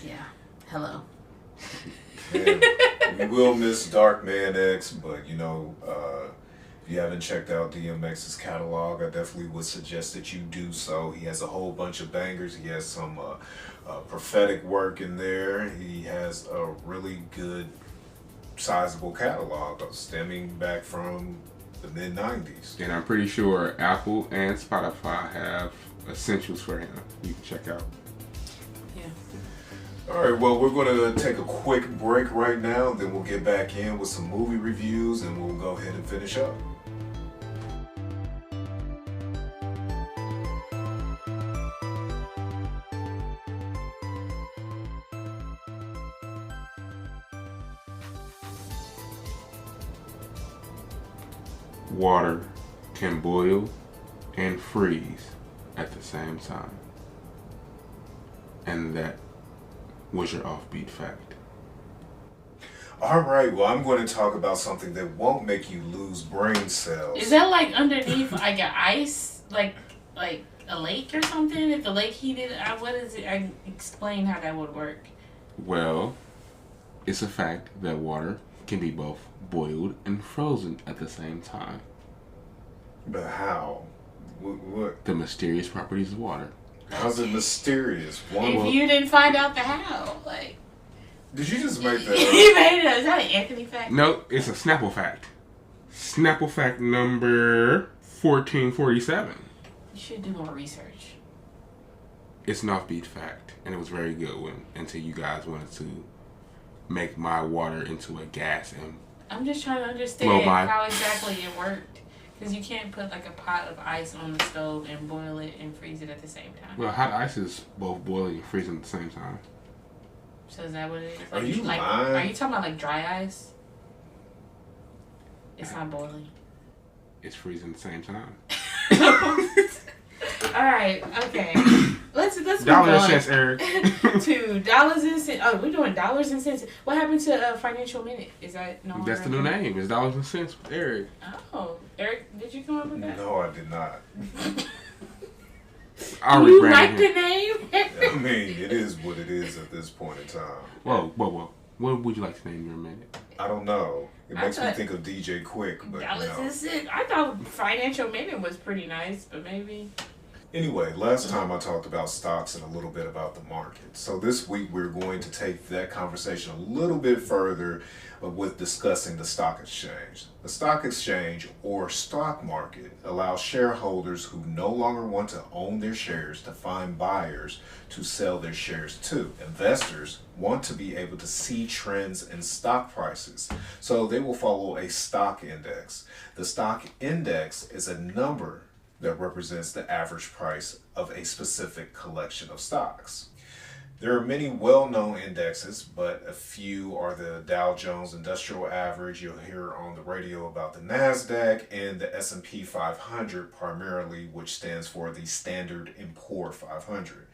Yeah. Hello. And we will miss Dark Man X, but you know, if you haven't checked out DMX's catalog, I definitely would suggest that you do so. He has a whole bunch of bangers. He has some prophetic work in there. He has a really good, sizable catalog stemming back from the mid-90s. And I'm pretty sure Apple and Spotify have essentials for him you can check out. All right, well, we're going to take a quick break right now, then we'll get back in with some movie reviews, and we'll go ahead and finish up. Water can boil and freeze at the same time. And that was your offbeat fact. All right, well, I'm going to talk about something that won't make you lose brain cells. Is that like underneath like an ice, like a lake or something? If the lake heated, what is it? I explain how that would work. Well, it's a fact that water can be both boiled and frozen at the same time. But how? What? The mysterious properties of water. How's it mysterious? If you didn't find out the how, like. Did you just make that He made it. Is that an Anthony fact? No, it's a Snapple fact. Snapple fact number 1447. You should do more research. It's an offbeat fact, and it was very good until you guys wanted to make my water into a gas and I'm just trying to understand how exactly it worked. Because you can't put like a pot of ice on the stove and boil it and freeze it at the same time. Well, hot ice is both boiling and freezing at the same time. So is that what it is? Are you lying? Are you talking about like dry ice? It's not boiling. It's freezing at the same time. All right. Okay. Let's move dollars on and cents, Eric. to dollars and cents. Oh, we're doing dollars and cents. What happened to Financial Minute? Is that no? That's the new name. It's dollars and cents, Eric. Oh, Eric, did you come up with that? No, I did not. Do you like the name? I mean, it is what it is at this point in time. Whoa. What would you like to name your minute? I don't know. It makes me think of DJ Quick, but dollars and cents. I thought Financial Minute was pretty nice, but maybe. Anyway, last time I talked about stocks and a little bit about the market. So this week we're going to take that conversation a little bit further with discussing the stock exchange. The stock exchange or stock market allows shareholders who no longer want to own their shares to find buyers to sell their shares to. Investors want to be able to see trends in stock prices, so they will follow a stock index. The stock index is a number that represents the average price of a specific collection of stocks. There are many well-known indexes, but a few are the Dow Jones Industrial Average. You'll hear on the radio about the NASDAQ and the S&P 500 primarily, which stands for the Standard & Poor 500.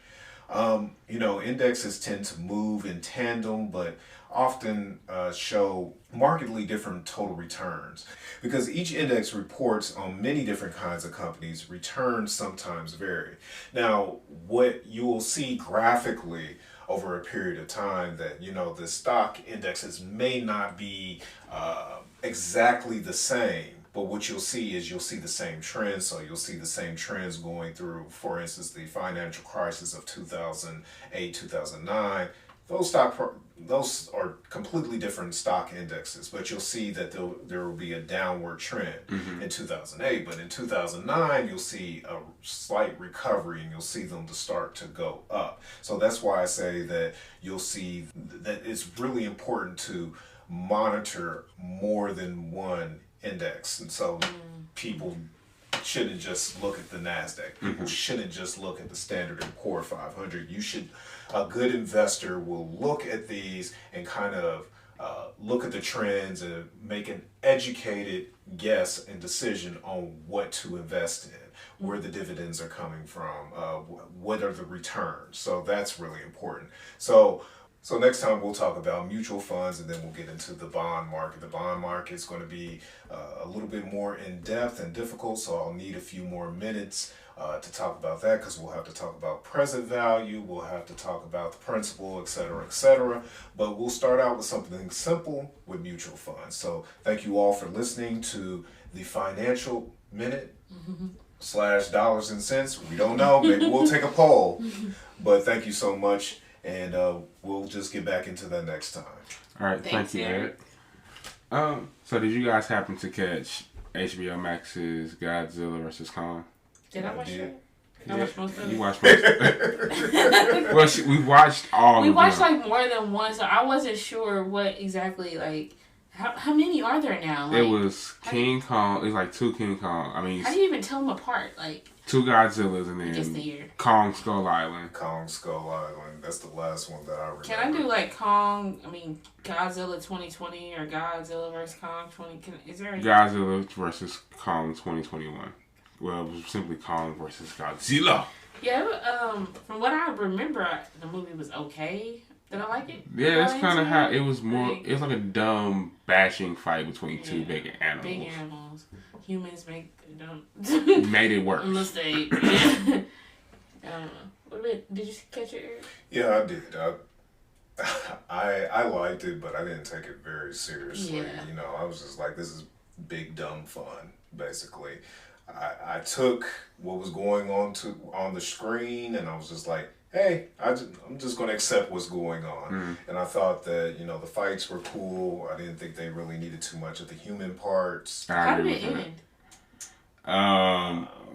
Indexes tend to move in tandem, but often show markedly different total returns. Because each index reports on many different kinds of companies, returns sometimes vary. Now, what you will see graphically over a period of time that, the stock indexes may not be exactly the same. But what you'll see is you'll see the same trends. So you'll see the same trends going through, for instance, the financial crisis of 2008, 2009. Those are completely different stock indexes, but you'll see that there will be a downward trend in 2008. But in 2009, you'll see a slight recovery and you'll see them to start to go up. So that's why I say that you'll see that it's really important to monitor more than one index. And so people shouldn't just look at the NASDAQ. People shouldn't just look at the Standard & Poor 500. A good investor will look at these and kind of look at the trends and make an educated guess and decision on what to invest in, where the dividends are coming from, what are the returns. So that's really important. So next time we'll talk about mutual funds, and then we'll get into the bond market. The bond market is going to be a little bit more in depth and difficult, so I'll need a few more minutes to talk about that, because we'll have to talk about present value, we'll have to talk about the principal, etc., etc. But we'll start out with something simple with mutual funds. So thank you all for listening to the Financial Minute / dollars and cents. We don't know, maybe we'll take a poll, but thank you so much. And we'll just get back into that next time. All right, thank you, Eric. So did you guys happen to catch HBO Max's Godzilla vs. Kong? Did I watch it? Yeah. I watched most of it. You watched most of it. Well, we watched all We of watched them. like more than one, so I wasn't sure what exactly, like, how many are there now? Like, it was King Kong. It was like 2 King Kong. I mean, how do you even tell them apart? Like, 2 Godzillas and just the then year. Kong Skull Island. Kong Skull Island. That's the last one that I remember. Can I do like Godzilla 2020 or Godzilla vs. Kong 20? Is there a... Godzilla vs. Kong 2021. Well, it was simply Kong vs. Godzilla. Yeah, from what I remember, the movie was okay. Did I like it? Yeah, that's kind of how it was more. It was like a dumb bashing fight between 2 big animals. Big animals. Humans make dumb. Made it work. Mistake. What about, did you catch it, Eric? Yeah, I did. I liked it, but I didn't take it very seriously. Yeah. I was just like, this is big dumb fun, basically. I took what was going on the screen, and I was just like, hey, I'm just going to accept what's going on. And I thought that, the fights were cool. I didn't think they really needed too much of the human parts. How did it end?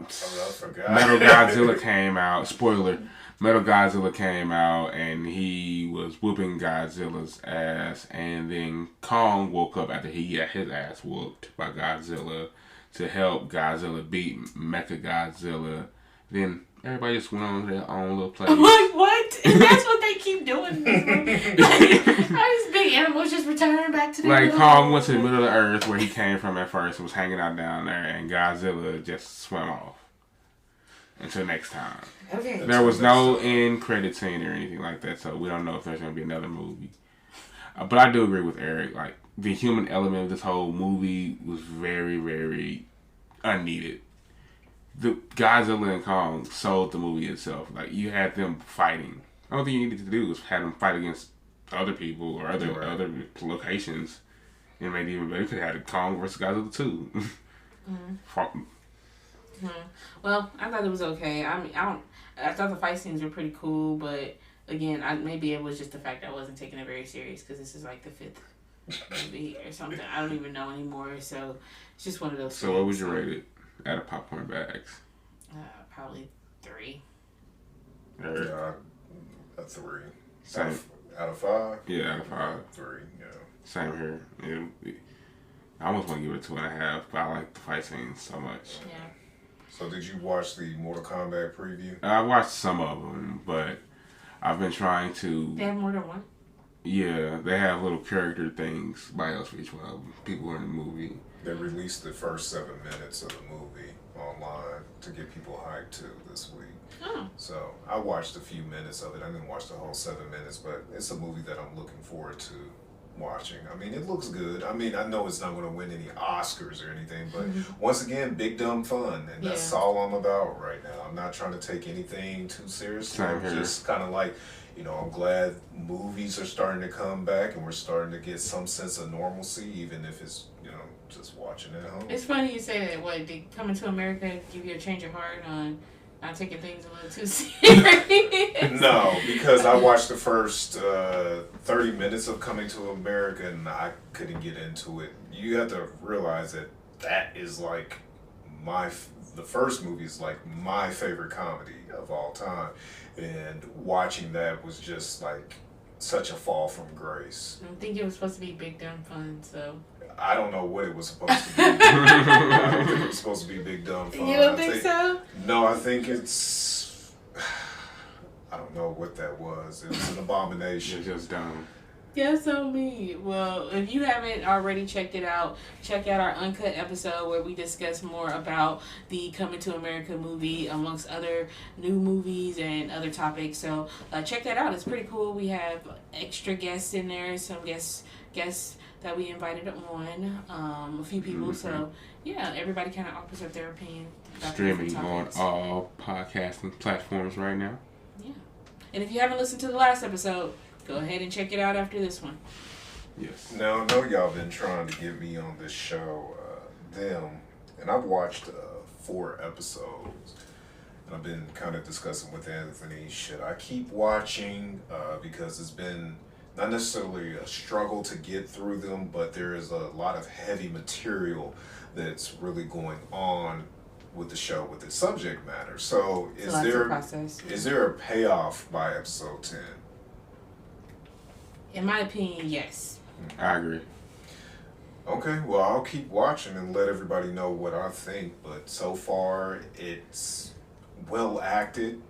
forgot. Metal Godzilla came out. Spoiler. Metal Godzilla came out and he was whooping Godzilla's ass, and then Kong woke up after he got his ass whooped by Godzilla to help Godzilla beat Mecha Godzilla. Then everybody just went on their own little place. I'm like, what? And that's what they keep doing in this movie. All these big animals just return back to the Like, Kong went to the middle of the earth where he came from at first and was hanging out down there, and Godzilla just swam off. Until next time. Okay. There was no end credit scene or anything like that, so we don't know if there's going to be another movie. But I do agree with Eric. Like, the human element of this whole movie was very, very unneeded. The Godzilla and Kong sold the movie itself. Like, you had them fighting. The only thing you needed to do was have them fight against other people or other locations. And maybe even better, you could have had Kong versus Godzilla too. Well, I thought it was okay. I mean, I thought the fight scenes were pretty cool, but again, maybe it was just the fact I wasn't taking it very serious because this is like the 5th movie or something. I don't even know anymore. So it's just one of those. So what would you rate it out of popcorn bags? Probably 3. Yeah, a 3. Same. Out of 5? Yeah, out of 5. 3, yeah. Same here. Yeah, I almost want to give it a 2.5, but I like the fight scenes so much. Yeah. So did you watch the Mortal Kombat preview? I watched some of them, but I've been trying to... They have more than one? Yeah, they have little character things, bios for each one of them. People who are in the movie. They released the first 7 minutes of the movie online to get people hyped too this week. Oh. So I watched a few minutes of it. I didn't watch the whole 7 minutes, but it's a movie that I'm looking forward to watching. I mean, it looks good. I mean, I know it's not going to win any Oscars or anything, but once again, big dumb fun, and that's all I'm about right now. I'm not trying to take anything too seriously. I'm just kind of like, you know, I'm glad movies are starting to come back and we're starting to get some sense of normalcy, even if it's, you know, just watching at home. It's funny you say that. What, did Coming to America give you a change of heart on not taking things a little too serious? No, because I watched the first 30 minutes of Coming to America and I couldn't get into it. You have to realize that is like the first movie is like my favorite comedy of all time. And watching that was just like such a fall from grace. I think it was supposed to be big dumb fun, so. I don't know what it was supposed to be. I don't think it was supposed to be big dumb fun. You don't think so? No, I think it's... I don't know what that was. It was an abomination. It's just dumb. Yes, on me. Well, if you haven't already checked it out, check out our uncut episode where we discuss more about the Coming to America movie amongst other new movies and other topics. So check that out. It's pretty cool. We have extra guests in there, some guests that we invited on, a few people. So yeah, everybody kind of offers up their opinion. Streaming on all podcasting platforms right now. Yeah. And if you haven't listened to the last episode, go ahead and check it out after this one. Yes. Now, I know y'all been trying to get me on this show, and I've watched 4 episodes. And I've been kind of discussing with Anthony, should I keep watching? Because it's been not necessarily a struggle to get through them, but there is a lot of heavy material that's really going on with the show, with its subject matter. So is there a payoff by episode 10? In my opinion, yes. I agree. Okay, well, I'll keep watching and let everybody know what I think, but so far it's well acted.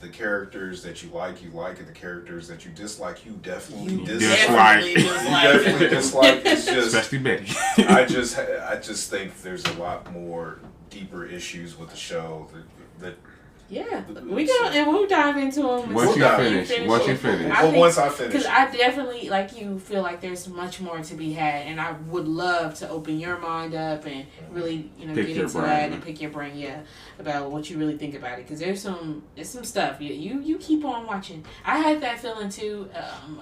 The characters that you like, and the characters that you dislike, you definitely dislike. You definitely dislike. It's just, especially Betty. I just think there's a lot more deeper issues with the show that yeah, we'll dive into them. Once you finish. Once I finish. Because I definitely, like you, feel like there's much more to be had, and I would love to open your mind up and really, get into that and pick your brain, about what you really think about it. Because there's some stuff you keep on watching. I had that feeling too.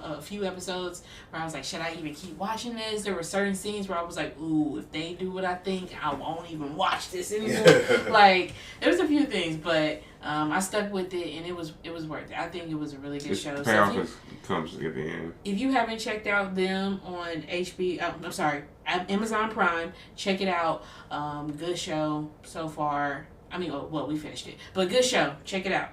A few episodes where I was like, should I even keep watching this? There were certain scenes where I was like, ooh, if they do what I think, I won't even watch this anymore. Like, there's a few things, but. I stuck with it, and it was worth it. I think it was a really good show. The payoff comes at the end. If you haven't checked out them on Amazon Prime, check it out. Good show so far. we finished it. But good show. Check it out.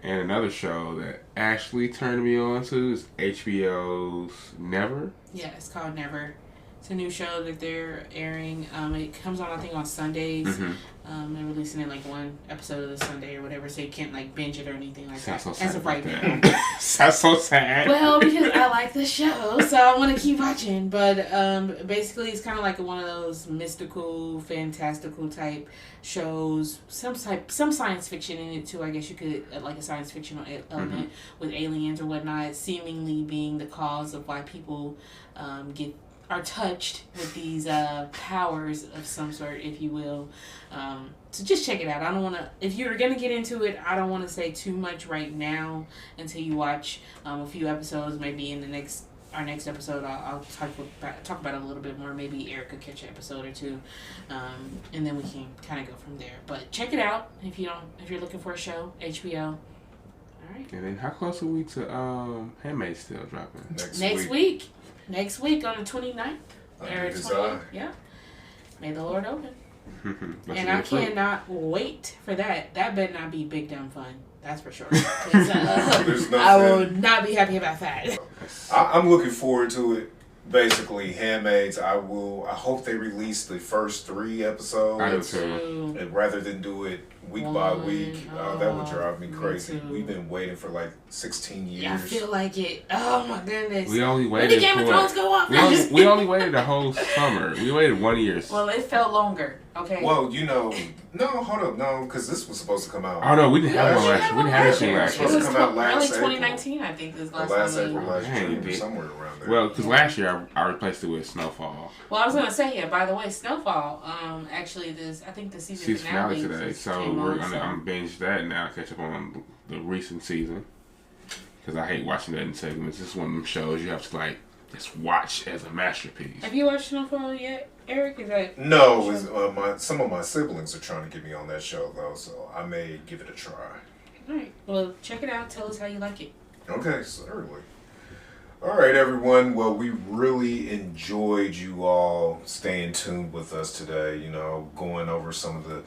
And another show that Ashley turned me on to is HBO's Never. Yeah, it's called Never. It's a new show that they're airing. It comes on, I think, on Sundays. Mm-hmm. They're releasing it like one episode of the Sunday or whatever, so you can't like binge it or anything like that. So as of right now. That's so sad. Well, because I like the show, so I want to keep watching. But basically, it's kind of like one of those mystical, fantastical type shows. Some science fiction in it too. I guess you could like a science fictional element with aliens or whatnot, seemingly being the cause of why people are touched with these powers of some sort, if you will. So just check it out. I don't want to, if you're going to get into it, I don't want to say too much right now until you watch a few episodes. Maybe in our next episode, I'll talk about it a little bit more. Maybe Eric could catch an episode or two, and then we can kind of go from there. But check it out if you're looking for a show, HBO. All right. And then how close are we to Handmaid's Tale dropping? Next week. Next week on the 29th. Yeah. May the Lord open. And I cannot wait for that. That better not be big dumb fun. That's for sure. I will not be happy about that. I'm looking forward to it. Basically, Handmaids. I hope they release the first 3 episodes. I do too. And rather than do it week by week. That would drive me crazy. We've been waiting for like 16 years. Yeah, I feel like it. Oh my goodness. We only waited. When did Game of Thrones go off? We only waited a whole summer. We waited 1 year. Well, it felt longer. Okay. Well, no, hold up, no, because this was supposed to come out. Oh no, we didn't have one last year. We didn't have this one last year. It was supposed to come out last April. 2019, I think, is last April, last year, somewhere around there. Well, because last year I replaced it with Snowfall. Well, I was gonna say by the way, Snowfall. Actually, I think the season finale today. So I'm binge that now. Catch up on the recent season because I hate watching that in segments. This is one of them shows you have to like just watch as a masterpiece. Have you watched Snowfall yet, Eric? Is that no? Some of my siblings are trying to get me on that show though, so I may give it a try. All right. Well, check it out. Tell us how you like it. Okay, certainly. All right, everyone. Well, we really enjoyed you all staying tuned with us today. Going over some of the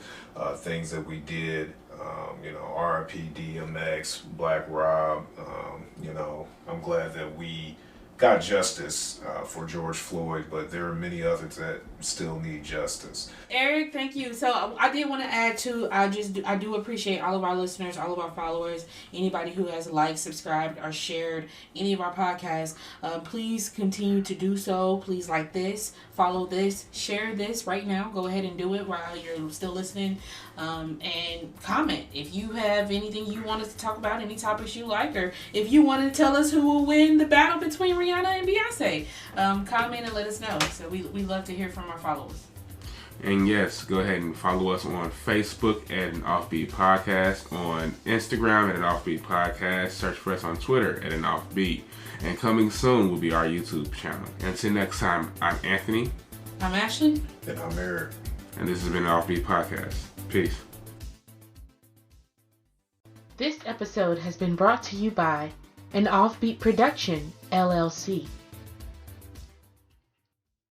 things that we did. R.I.P. DMX, Black Rob. I'm glad that we got justice for George Floyd, but there are many others that still need justice. Eric, thank you. So I did want to add too, I do appreciate all of our listeners, all of our followers, anybody who has liked, subscribed, or shared any of our podcasts. Please continue to do so. Please like this, follow this, share this right now. Go ahead and do it while you're still listening. And comment if you have anything you want us to talk about, any topics you like, or if you want to tell us who will win the battle between Rihanna and Beyonce. Comment and let us know. So we love to hear from our followers. And yes, go ahead and follow us on Facebook at an Offbeat Podcast, on Instagram at an Offbeat Podcast. Search for us on Twitter at an Offbeat. And coming soon will be our YouTube channel. Until next time, I'm Anthony. I'm Ashley. And I'm Eric. And this has been an Offbeat Podcast. Peace. This episode has been brought to you by an Offbeat Production, LLC.